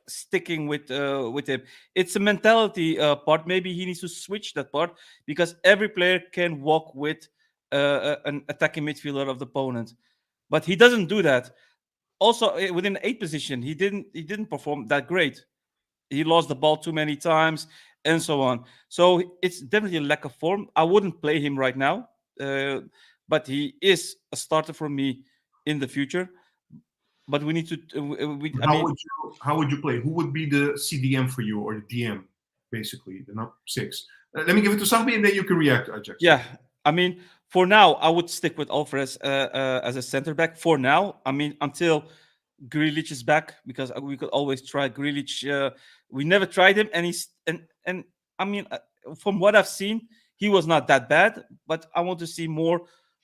sticking with him. It's a mentality part. Maybe he needs to switch that part, because every player can walk with an attacking midfielder of the opponent, but he doesn't do that. Also, within the 8 position, he didn't perform that great. He lost the ball too many times and so on. So it's definitely a lack of form. I wouldn't play him right now, but he is a starter for me in the future. But we need to. How would you play? Who would be the CDM for you, or the DM, basically, the number 6? Let me give it to Sahbi, and then you can react, Ajax. Yeah, I mean, for now, I would stick with Alvarez as a center back. For now, I mean, until Grealish is back, because we could always try Grealish. We never tried him, and I mean, from what I've seen, he was not that bad. But I want to see more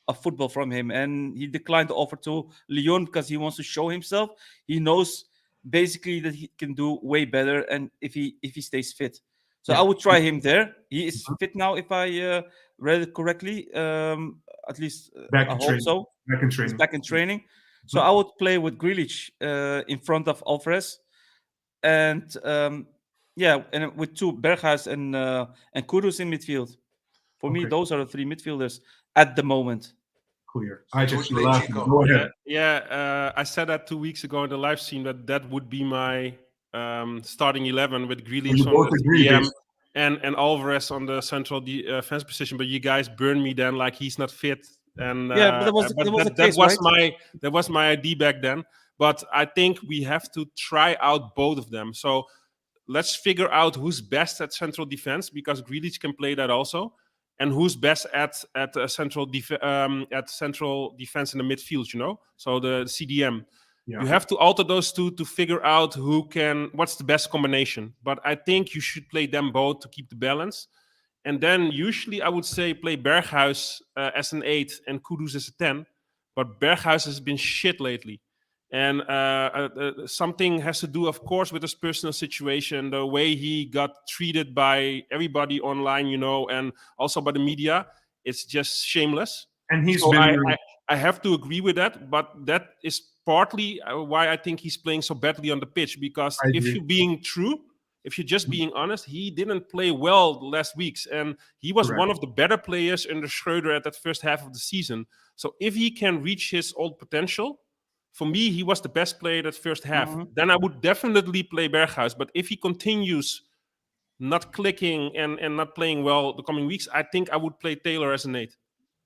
of football from him, and he declined the offer to Lyon because he wants to show himself. He knows basically that he can do way better, and if he stays fit. So I would try him there. He is fit now, if I read it correctly. At least Back I in hope training. so. Back in He's training. back in training. So I would play with Grealish in front of Alvarez, and and with 2 Berghuis and Kudus in midfield. For me, those are the 3 midfielders at the moment. Clear. So Ajax, you would you're play laughing. Chico. Go ahead. I said that 2 weeks ago in the live stream that would be my starting 11 with Grealish You on both the agree, DM basically. and Alvarez on the central defense position. But you guys burned me then like he's not fit. And Yeah, but that was the case, right? that was my idea back then. But I think we have to try out both of them. So let's figure out who's best at central defense, because Grealish can play that also, and who's best at central defense in the midfield. So the CDM. Yeah. You have to alter those two to figure out what's the best combination. But I think you should play them both to keep the balance. And then usually I would say play Berghuis as an 8 and Kudus as a 10. But Berghuis has been shit lately. And something has to do, of course, with his personal situation, the way he got treated by everybody online, and also by the media. It's just shameless. And he's So been. I have to agree with that, but that is partly why I think he's playing so badly on the pitch. Because if you're just being honest, he didn't play well the last weeks, and he was Correct. one of the better players under Schreuder at that first half of the season. So if he can reach his old potential, for me, he was the best player that first half. Then I would definitely play Berghuis. But if he continues not clicking and not playing well the coming weeks, I think I would play Taylor as an 8.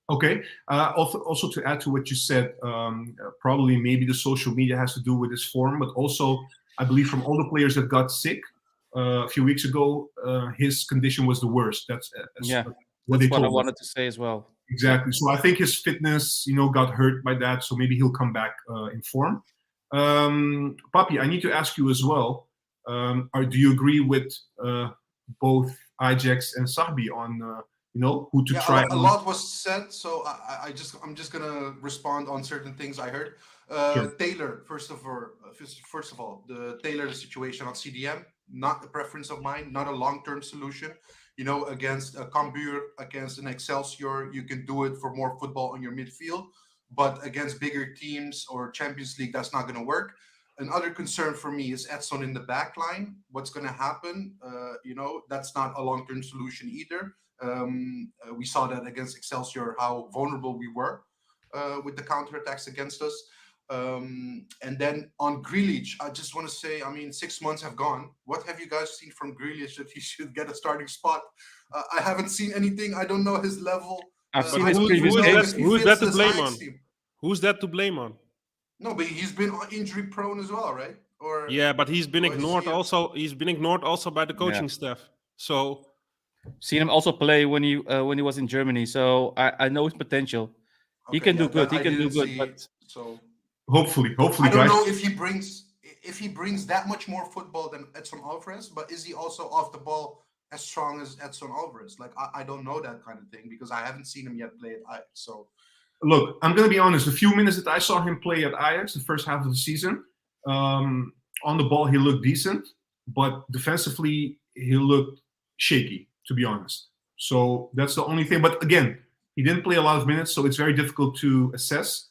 Okay. Also to add to what you said, probably maybe the social media has to do with his form, but also I believe from all the players that got sick a few weeks ago, his condition was the worst. That's what I wanted to say as well. Exactly. So I think his fitness, got hurt by that. So maybe he'll come back in form. Papi, I need to ask you as well. Do you agree with both Eyejax and Sahbi on who to try? A lot was said, so I'm just gonna respond on certain things I heard. Sure. Taylor, first of all, the Taylor situation on CDM, not a preference of mine, not a long-term solution. Against a Cambuur, against an Excelsior, you can do it for more football on your midfield, but against bigger teams or Champions League, that's not going to work. Another concern for me is Edson in the back line. What's going to happen? That's not a long-term solution either. We saw that against Excelsior, how vulnerable we were with the counterattacks against us. And then on Grealish, I just want to say, 6 months have gone. What have you guys seen from Grealish that he should get a starting spot? I haven't seen anything. I don't know his level. I've seen his who's previous games. Who's that to blame on? Who's that to blame on? No, but he's been injury prone as well, right? Or but he's been ignored also. He's been ignored also by the coaching staff. So seen him also play when he was in Germany. So I know his potential. He can do good. He can do good. But so hopefully, I don't guys. know if he brings that much more football than Edson Alvarez, but is he also off the ball as strong as Edson Alvarez? Like I don't know that kind of thing because I haven't seen him yet play at Ajax. So look, I'm going to be honest. The few minutes that I saw him play at Ajax, the first half of the season, on the ball he looked decent, but defensively he looked shaky, to be honest. So that's the only thing. But again, he didn't play a lot of minutes, so it's very difficult to assess.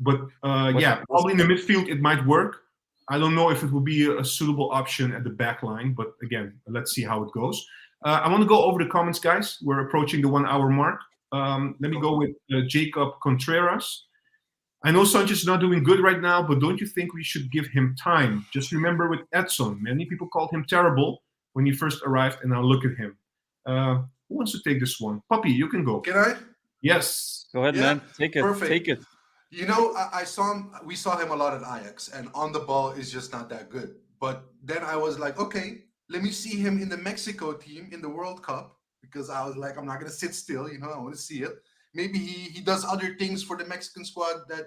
But probably in the midfield it might work. I don't know if it will be a suitable option at the back line, but again, let's see how it goes. I want to go over the comments, guys. We're approaching the 1 hour mark. Let me go with Jacob Contreras. I know Sanchez is not doing good right now, but don't you think we should give him time? Just remember with Edson, many people called him terrible when he first arrived, and now look at him. Who wants to take this one? Papi, you can go. Can I? Yes. go ahead, man. Take it. Perfect. Take it. I saw him. We saw him a lot at Ajax, and on the ball is just not that good. But then I was like, okay, let me see him in the Mexico team in the World Cup, because I was like, I'm not gonna sit still. I want to see it. Maybe he does other things for the Mexican squad that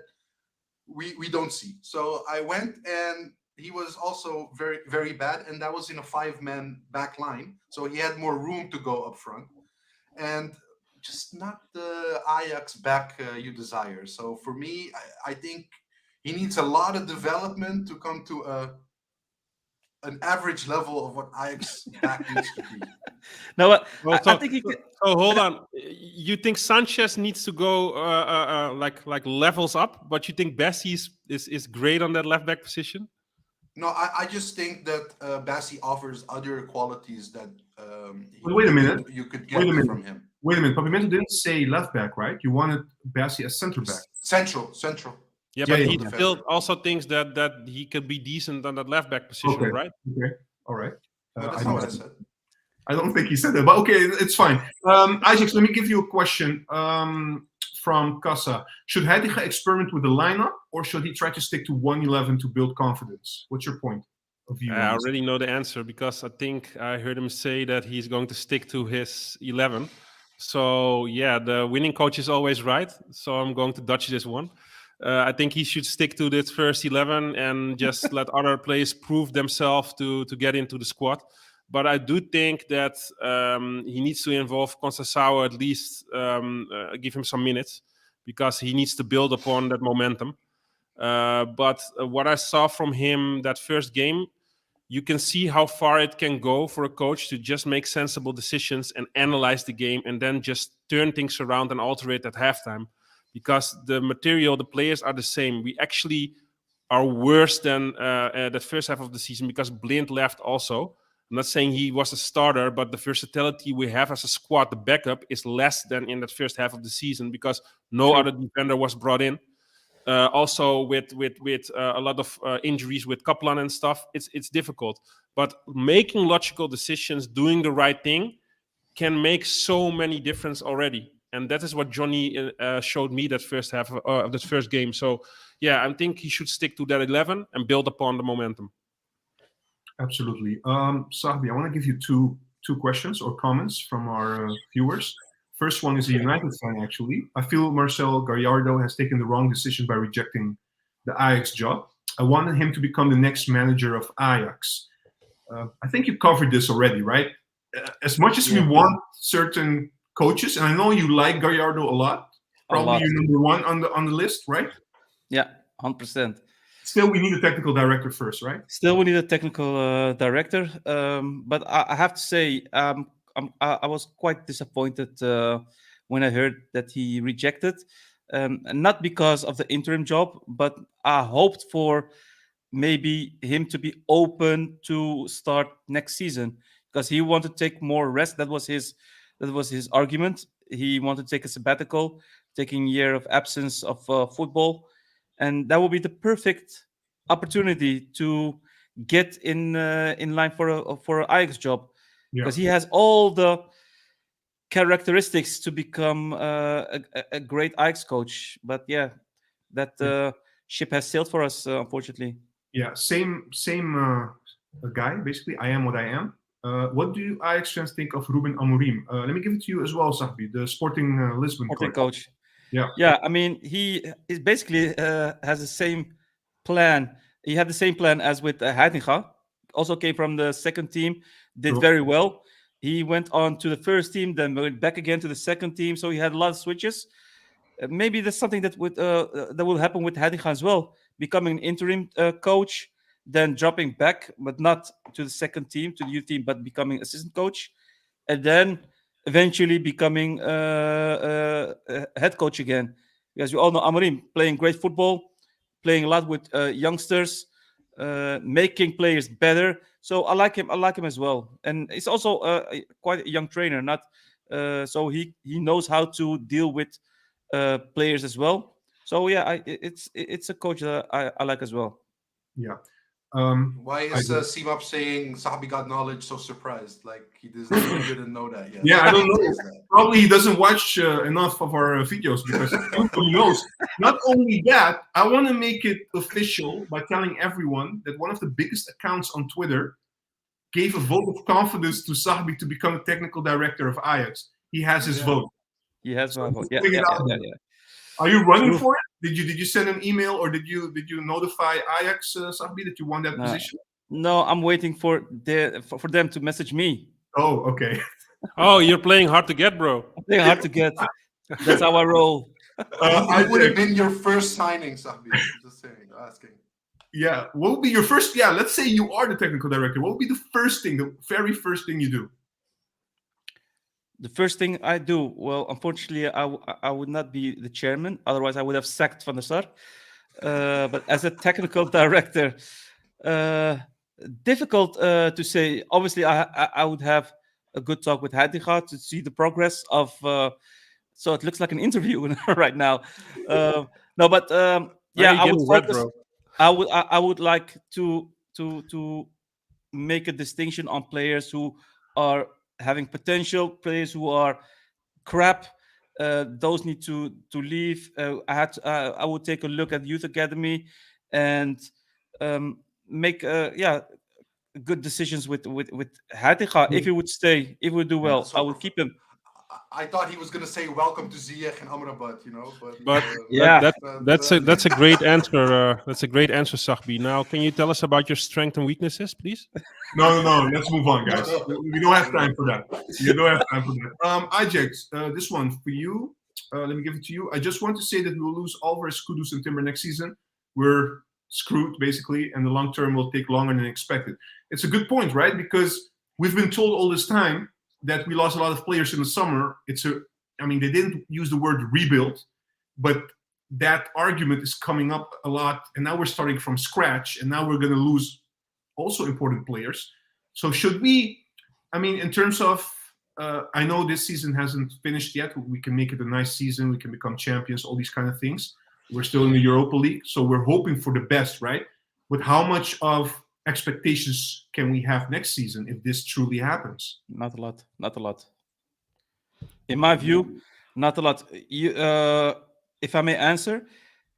we don't see. So I went, and he was also very, very bad, and that was in a 5-man back line. So he had more room to go up front, and just not the Ajax back you desire. So for me, I think he needs a lot of development to come to an average level of what Ajax back needs to be. No, I think he could. Oh, hold on. You think Sanchez needs to go like levels up, but you think Bessie is great on that left back position? No, I just think that Bassi offers other qualities that wait a minute. You could get from him. Wait a minute. Papimento didn't say left back, right? You wanted Bassi as center back. Central. Yeah, but he still also thinks that he could be decent on that left back position, right? Okay. All right. That's not what I said. I don't think he said that, but okay, it's fine. Ajax, let me give you a question. from Casa. Should Heitinga experiment with the lineup, or should he try to stick to 111 to build confidence? What's your point of view? I already know the answer because I think I heard him say that he's going to stick to his 11. So yeah, the winning coach is always right. So I'm going to dodge this one. I think he should stick to this first 11 and just let other players prove themselves to get into the squad. But I do think that he needs to involve Conceição, at least give him some minutes, because he needs to build upon that momentum. But what I saw from him that first game, you can see how far it can go for a coach to just make sensible decisions and analyze the game and then just turn things around and alter it at halftime. Because the material, the players are the same. We actually are worse than that first half of the season because Blind left also. I'm not saying he was a starter, but the versatility we have as a squad, the backup, is less than in that first half of the season because no other defender was brought in. Also, with a lot of injuries with Kaplan and stuff, it's difficult. But making logical decisions, doing the right thing, can make so many difference already. And that is what Johnny showed me that first half of that first game. So, yeah, I think he should stick to that 11 and build upon the momentum. Absolutely. Sahbi, I want to give you two questions or comments from our viewers. First one is a United fan, actually. I feel Marcel Gallardo has taken the wrong decision by rejecting the Ajax job. I wanted him to become the next manager of Ajax. I think you covered this already, right? As much as we want certain coaches, and I know you like Gallardo a lot, probably you're number one on the list, right? Yeah, 100%. Still, we need a technical director first, right? Still, we need a technical director. But I have to say, I was quite disappointed when I heard that he rejected. Not because of the interim job, but I hoped for maybe him to be open to start next season because he wanted to take more rest. That was his argument. He wanted to take a sabbatical, taking a year of absence of football, and that would be the perfect opportunity to get in line for an Ajax job because he has all the characteristics to become a great Ajax coach. But yeah, that ship has sailed for us, unfortunately. Yeah, same guy. Basically, I am what I am. What do you Ajax fans think of Ruben Amorim? Let me give it to you as well, Sahbi, the Sporting Lisbon coach. Yeah. I mean, he is basically has the same plan. He had the same plan as with Heitinga. Also came from the second team, did very well. He went on to the first team, then went back again to the second team. So he had a lot of switches. Maybe that's something that will happen with Heitinga as well, becoming an interim coach, then dropping back, but not to the second team, to the youth team, but becoming assistant coach, and then eventually becoming head coach again. Because you all know Amorim playing great football, playing a lot with youngsters, making players better. So I like him. I like him as well, and he's also quite a young trainer. So he knows how to deal with players as well. So yeah, it's a coach that I like as well. Yeah. Why is Simap saying Sahbi got knowledge so surprised? Like he didn't know that yet. Yeah, I don't know. Probably he doesn't watch enough of our videos because he knows. Not only that, I want to make it official by telling everyone that one of the biggest accounts on Twitter gave a vote of confidence to Sahbi to become the technical director of Ajax. He has his vote. He has my vote. Yeah. Are you running for it? Did you send an email or did you notify Ajax, Sahbi, that you won that position? No, I'm waiting for them to message me. Oh, okay. Oh, you're playing hard to get, bro. Playing hard to get. That's how I roll. I would have been your first signing, Sahbi. Just saying, asking. Yeah. What would be your first? Yeah. Let's say you are the technical director. What would be the very first thing you do? The first thing I do, well, unfortunately, I would not be the chairman. Otherwise, I would have sacked Van der Sar. But as a technical director, difficult to say. Obviously, I would have a good talk with Heitinga to see the progress of. So it looks like an interview right now. No, but yeah, I would focus. I would like to make a distinction on players who are having potential, players who are crap, those need to leave. I would take a look at youth academy and make good decisions with Heitinga. If he would stay, if he would do well, So I would keep him. I thought he was gonna say welcome to Ziyech and Amrabat, But Yeah. that's a great answer. That's a great answer, Sahbi. Now, can you tell us about your strengths and weaknesses, please? No. Let's move on, guys. We don't have time for that. Ajax, this one for you. Let me give it to you. I just want to say that we will lose Alvarez, Kudus, and Timber next season. We're screwed, basically, and the long term will take longer than expected. It's a good point, right? Because we've been told all this time that we lost a lot of players in the summer. They didn't use the word rebuild, but that argument is coming up a lot. And now we're starting from scratch, and now we're going to lose also important players. So should we, in terms of, I know this season hasn't finished yet. We can make it a nice season. We can become champions, all these kind of things. We're still in the Europa League, so we're hoping for the best, right? But how much of expectations can we have next season if this truly happens? Not a lot. In my view, not a lot. If I may answer,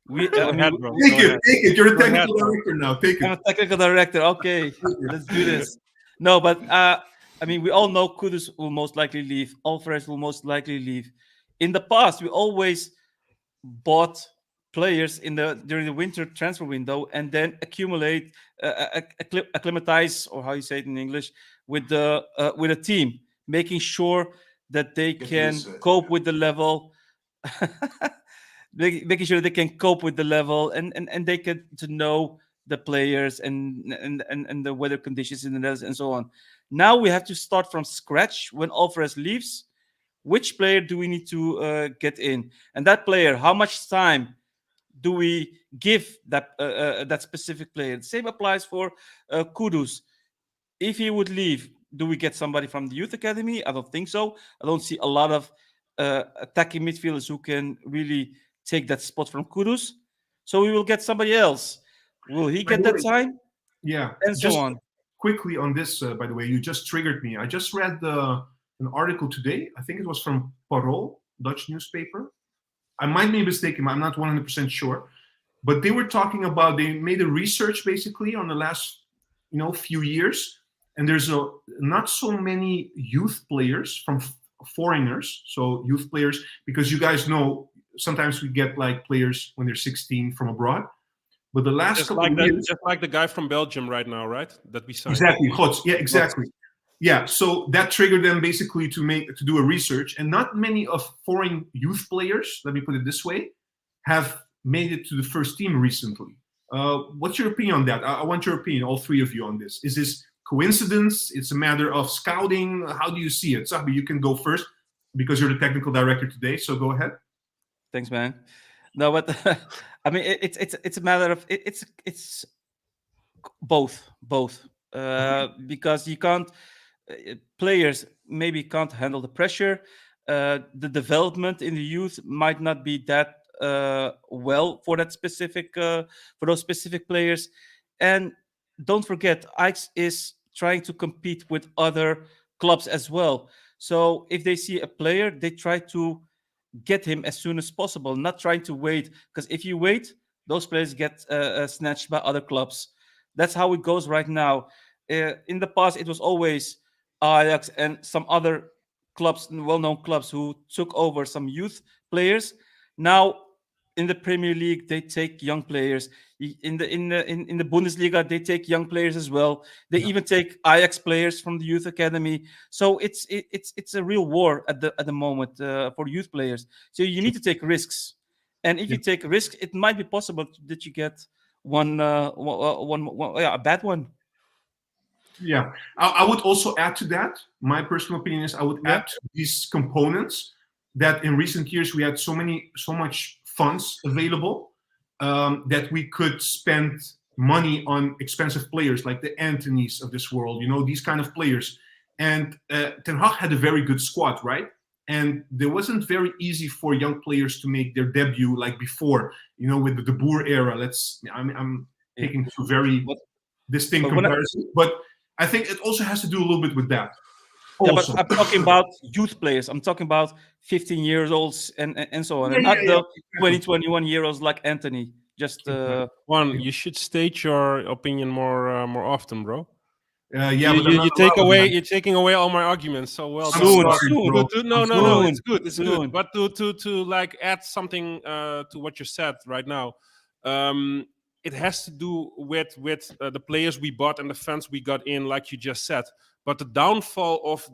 Go ahead, bro. Take it. You're a technical director now. Take I'm it. a technical director. Okay, let's do this. No, but we all know Kudus will most likely leave. Alvarez will most likely leave. In the past, we always bought players during the winter transfer window and then acclimatize, or how you say it in English, with a team, making sure that they can cope with the level. Making sure they can cope with the level and they get to know the players and the weather conditions in the Netherlands and so on. Now we have to start from scratch when Alvarez leaves. Which player do we need to get in? And that player, how much time do we give that specific player? The same applies for Kudus. If he would leave, do we get somebody from the youth academy? I don't think so. I don't see a lot of attacking midfielders who can really take that spot from Kudus. So we will get somebody else. Will he get that time? Yeah. And so on. Quickly on this, by the way, you just triggered me. I just read an article today. I think it was from Parool, Dutch newspaper. I might be mistaken. I'm not 100% sure. But they were talking about, they made a research basically on the last few years. And there's not so many youth players from foreigners. So youth players, because you guys know, sometimes we get like players when they're 16 from abroad. But the last just couple like of years, just like the guy from Belgium right now, right? That we signed. Exactly, Gods. Yeah, exactly. Yeah, so that triggered them basically to do a research, and not many of foreign youth players, let me put it this way, have made it to the first team recently. What's your opinion on that? I want your opinion, all three of you, on this. Is this coincidence? It's a matter of scouting. How do you see it? Sahbi, you can go first because you're the technical director today. So go ahead. Thanks, man. No, but it's a matter of it's both because you can't players maybe can't handle the pressure. The development in the youth might not be that well for that specific for those specific players, and don't forget, Ajax is trying to compete with other clubs as well. So if they see a player, they try to get him as soon as possible, not trying to wait. Because if you wait, those players get snatched by other clubs. That's how it goes right now. In the past, it was always Ajax and some other clubs, well-known clubs, who took over some youth players. Now, in the Premier League, they take young players. In the Bundesliga, they take young players as well. They even take Ajax players from the youth academy. So it's a real war at the moment for youth players. So you need to take risks, and if you take risks, it might be possible that you get a bad one. Yeah, I would also add to that. My personal opinion is I would add to these components that in recent years we had so much funds available that we could spend money on expensive players like the Anthonys of this world, these kind of players. And Ten Hag had a very good squad, right? And it wasn't very easy for young players to make their debut like before, with the De Boer era. I'm taking two very distinct comparisons, but I think it also has to do a little bit with that. Yeah, but Also. I'm talking about youth players. I'm talking about 15 years olds and so on, and Yeah, not yeah, the 20, 21-year-olds like Anthony. Just Juan, you should state your opinion more often, bro. Yeah, you, but I'm you, not you take allowed, away man. you're taking away all my arguments. So well I'm done. soon, sorry, soon, bro. No, I'm no, sorry. it's good. It's soon. good. But to like add something to what you said right now, it has to do with the players we bought and the fans we got in, like you just said. But the downfall of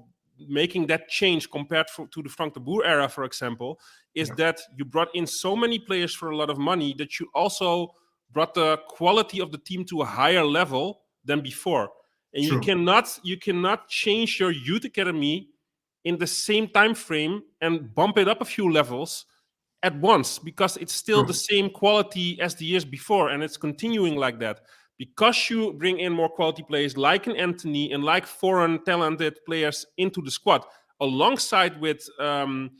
making that change compared to the Frank de Boer era, for example, is that you brought in so many players for a lot of money that you also brought the quality of the team to a higher level than before. And True. you cannot change your youth academy in the same time frame and bump it up a few levels at once, because it's still True. the same quality as the years before, and it's continuing like that. Because you bring in more quality players like an Anthony and like foreign talented players into the squad, alongside with a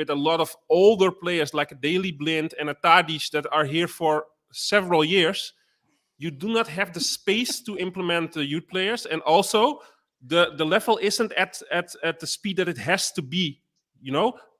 lot of older players like a Daily Blind and a Tadic that are here for several years, you do not have the space to implement the youth players, and also the level isn't at the speed that it has to be.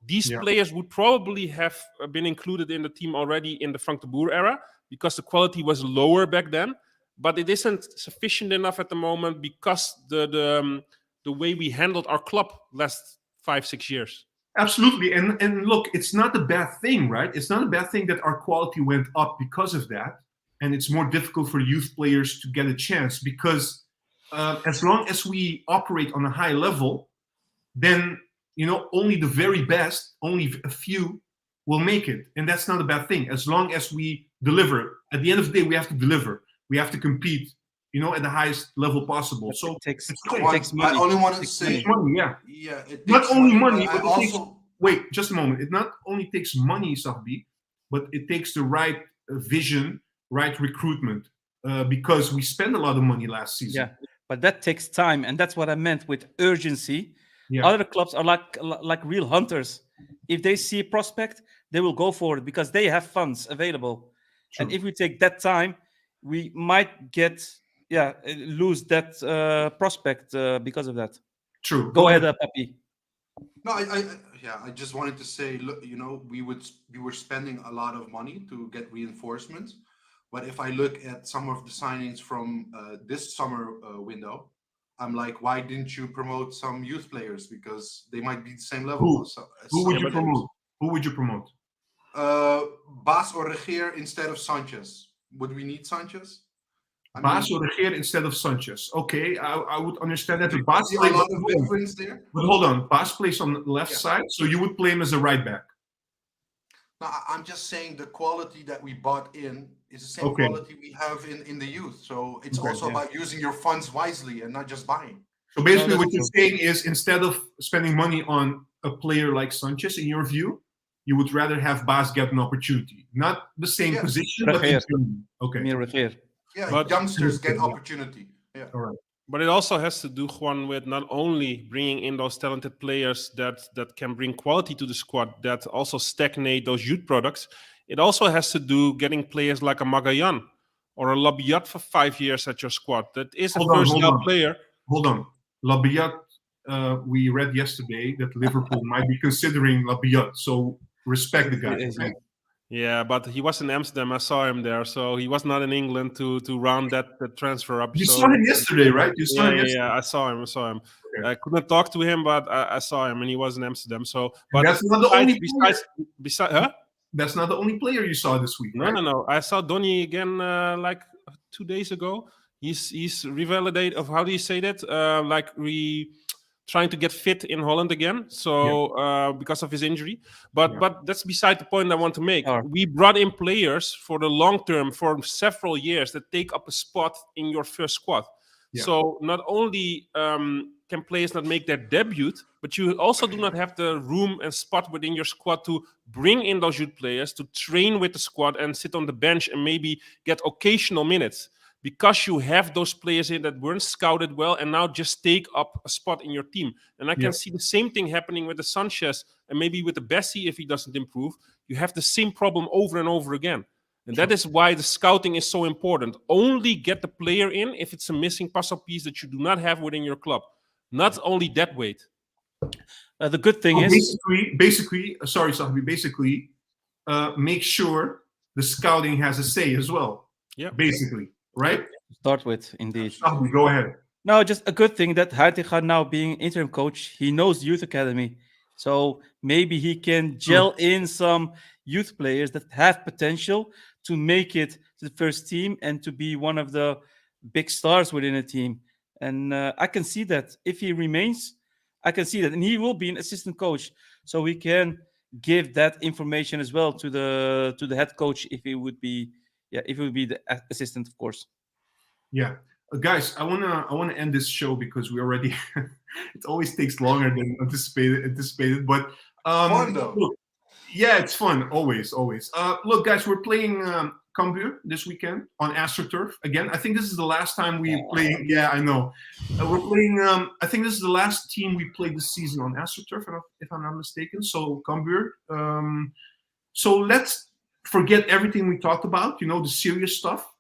These players would probably have been included in the team already in the Frank de Boer era, because the quality was lower back then, but it isn't sufficient enough at the moment because the way we handled our club last 5-6 years. Absolutely. And look, it's not a bad thing, right? It's not a bad thing that our quality went up because of that. And it's more difficult for youth players to get a chance, because as long as we operate on a high level, then only the very best, only a few will make it. And that's not a bad thing, as long as we deliver. At the end of the day, we have to deliver. We have to compete, at the highest level possible. So it takes I only want to say, money, yeah. yeah, it Not takes only money, but but it takes, wait, just a moment. It not only takes money, Sahbi, but it takes the right vision, right recruitment, because we spent a lot of money last season. Yeah, but that takes time, and that's what I meant with urgency. Yeah. Other clubs are like real hunters. If they see a prospect, they will go for it because they have funds available. True. And if we take that time, we might lose that prospect because of that. True. Go ahead, Papi. No, I just wanted to say, look, we were spending a lot of money to get reinforcements, but if I look at some of the signings from this summer window, I'm like, why didn't you promote some youth players? Because they might be the same level. Who would you promote? Who would you promote? Bas or Regeer instead of Sanchez. Would we need Sanchez? Bas or Regeer instead of Sanchez. Okay, I would understand that. Bas a lot of difference there. But hold on, Bas plays on the left side, so you would play him as a right back. No, I'm just saying the quality that we bought in is the same quality we have in the youth. So it's also about using your funds wisely and not just buying. So basically what you're saying is, instead of spending money on a player like Sanchez, in your view, you would rather have Bas get an opportunity. Not the same position, but okay. Yeah, but youngsters get opportunity. Yeah. All right. But it also has to do, Juan, with not only bringing in those talented players that can bring quality to the squad, that also stagnate those youth products. It also has to do getting players like a Magayan or a Labiat for 5 years at your squad. That is a versatile player. Hold on. Labiat, we read yesterday that Liverpool might be considering Labiat. So respect the guy. Right? Yeah, but he was in Amsterdam. I saw him there, so he was not in England to round that transfer up. You saw him yesterday, right? You saw him yesterday. Yeah, I saw him. Okay. I couldn't talk to him, but I saw him, and he was in Amsterdam. So, but that's not the only besides, huh? That's not the only player you saw this week. Right? No. I saw Donny again like 2 days ago. He's revalidated. Of how do you say that? Trying to get fit in Holland again, so because of his injury. But that's beside the point I want to make. We brought in players for the long term, for several years, that take up a spot in your first squad. Yeah. So not only can players not make their debut, but you also do not have the room and spot within your squad to bring in those youth players, to train with the squad and sit on the bench and maybe get occasional minutes. Because you have those players in that weren't scouted well and now just take up a spot in your team. And I can see the same thing happening with the Sanchez and maybe with the Bessie if he doesn't improve. You have the same problem over and over again. And that is why the scouting is so important. Only get the player in if it's a missing puzzle piece that you do not have within your club. not only dead weight. The good thing is, basically, sorry, Sahbi. Basically, make sure the scouting has a say as well. Yeah. Basically, right? start with indeed. Sahbi, go ahead. No, just a good thing that Heitinga now being interim coach, he knows the youth academy. So maybe he can gel in some youth players that have potential to make it to the first team and to be one of the big stars within a team. And I can see that if he remains, I can see that. And he will be an assistant coach. So we can give that information as well to the head coach if he would be the assistant, of course. Yeah. Guys, I wanna end this show because we already it always takes longer than anticipated. But Fun though. look, yeah, it's fun always. Look, guys, we're playing Cambuur this weekend on AstroTurf again. I think this is the last time we play. Yeah, I know. We're playing. I think this is the last team we played this season on AstroTurf, if I'm not mistaken. So Cambuur. So let's forget everything we talked about. You know, the serious stuff.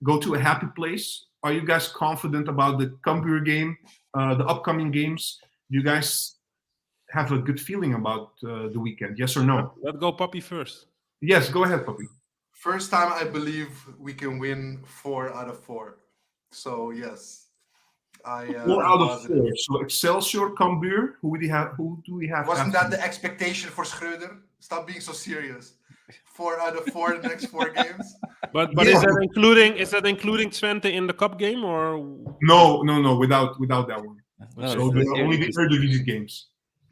Go to a happy place. Are you guys confident about the Cambuur game, the upcoming games? Do you guys have a good feeling about the weekend? Yes or no? Let's go Puppy first. Yes, go ahead, Puppy. First time I believe we can win 4 out of 4. So yes, 4 out of 4. So Excelsior, Cambuur. Who do we have? Wasn't after? that the expectation for Schreuder? Stop being so serious. 4 out of 4 the next 4 games. But Yeah. is that including Twente in the cup game or? No, without that one. No, So it's only the eredivisie games.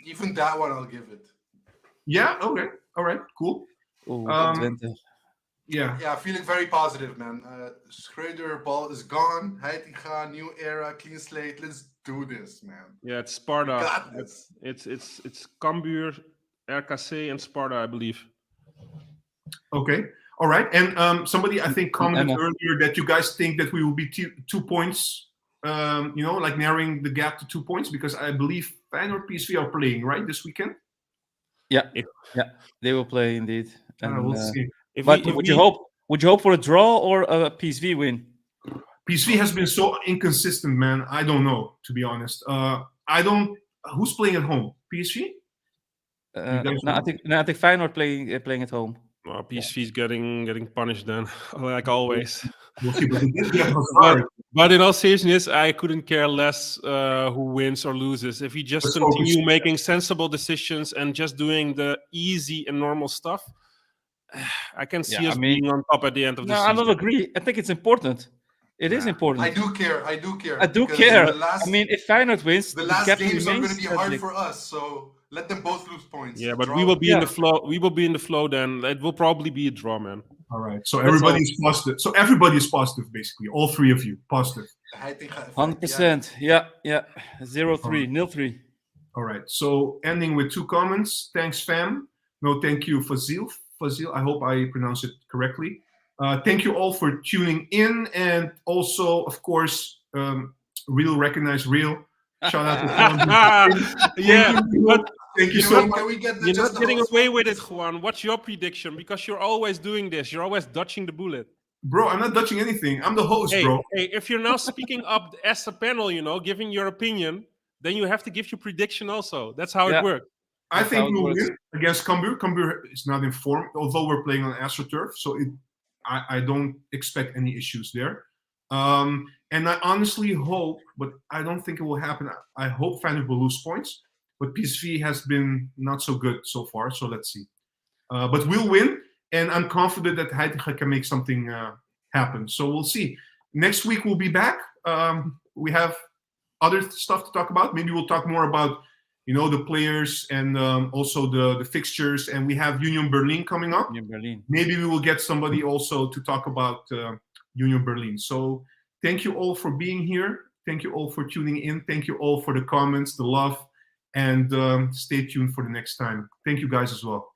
Even that one I'll give it. Yeah. Okay. All right. Cool. Twente. Yeah. Yeah, feeling very positive, man. Schreuder ball is gone. Heitinga, new era, clean slate. Let's do this, man. Yeah, it's Sparta. Got this. It's Cambuur, RKC, and Sparta, I believe. Okay. All right. And somebody I think commented Emma. earlier that you guys think that we will be 2 points. Like narrowing the gap to 2 points because I believe Feyenoord PSV are playing right this weekend. Yeah, they will play indeed. And, We'll see. would you hope for a draw or a PSV win? PSV has been so inconsistent, man. I don't know, to be honest. Who's playing at home? PSV? I think Feyenoord playing at home. Well, PSV's getting punished then, like always. We'll see. But they did get Hazard. But in all seriousness, I couldn't care less who wins or loses. If we just Let's continue focus. making sensible decisions and just doing the easy and normal stuff, I can see us being on top at the end of the No, season. I don't agree. I think it's important. It is important. I do care. I do because care. I I mean, if Feyenoord wins, the last gap games are going remains to be hard deadly. for us. So let them both lose points. Yeah, but Draw. we will be in Yeah. the flow. We will be in the flow then. It will probably be a draw, man. All right. So everybody is positive. So everybody is positive, basically. All 3 of you positive. Heitinga effect, 100%. Yeah. 0-3, 0-3. All right. So ending with 2 comments. Thanks, fam. No, thank you, Fazil. I hope I pronounced it correctly. Thank you all for tuning in, and also, of course, Real recognize Real. Shout out to Yeah, but thank you You know so what? much. Can we get the you're just not the getting host away one, with it, please? Juan. What's your prediction? Because you're always doing this. You're always dodging the bullet. Bro, I'm not touching anything. I'm the host, Hey, bro. if you're now speaking up as a panel, giving your opinion, then you have to give your prediction also. That's how Yeah. it works. I That's think how it we'll works. win against Cambuur. Cambuur is not informed, although we're playing on AstroTurf, so I don't expect any issues there. And I honestly hope, but I don't think it will happen. I hope Feyenoord will lose points, but PSV has been not so good so far, so let's see. But we'll win, and I'm confident that Heitinga can make something happen. So we'll see. Next week we'll be back. We have other stuff to talk about. Maybe we'll talk more about the players and also the fixtures. And we have Union Berlin coming up. In Berlin. Maybe we will get somebody also to talk about Union Berlin. So thank you all for being here. Thank you all for tuning in. Thank you all for the comments, the love, and stay tuned for the next time. Thank you guys as well.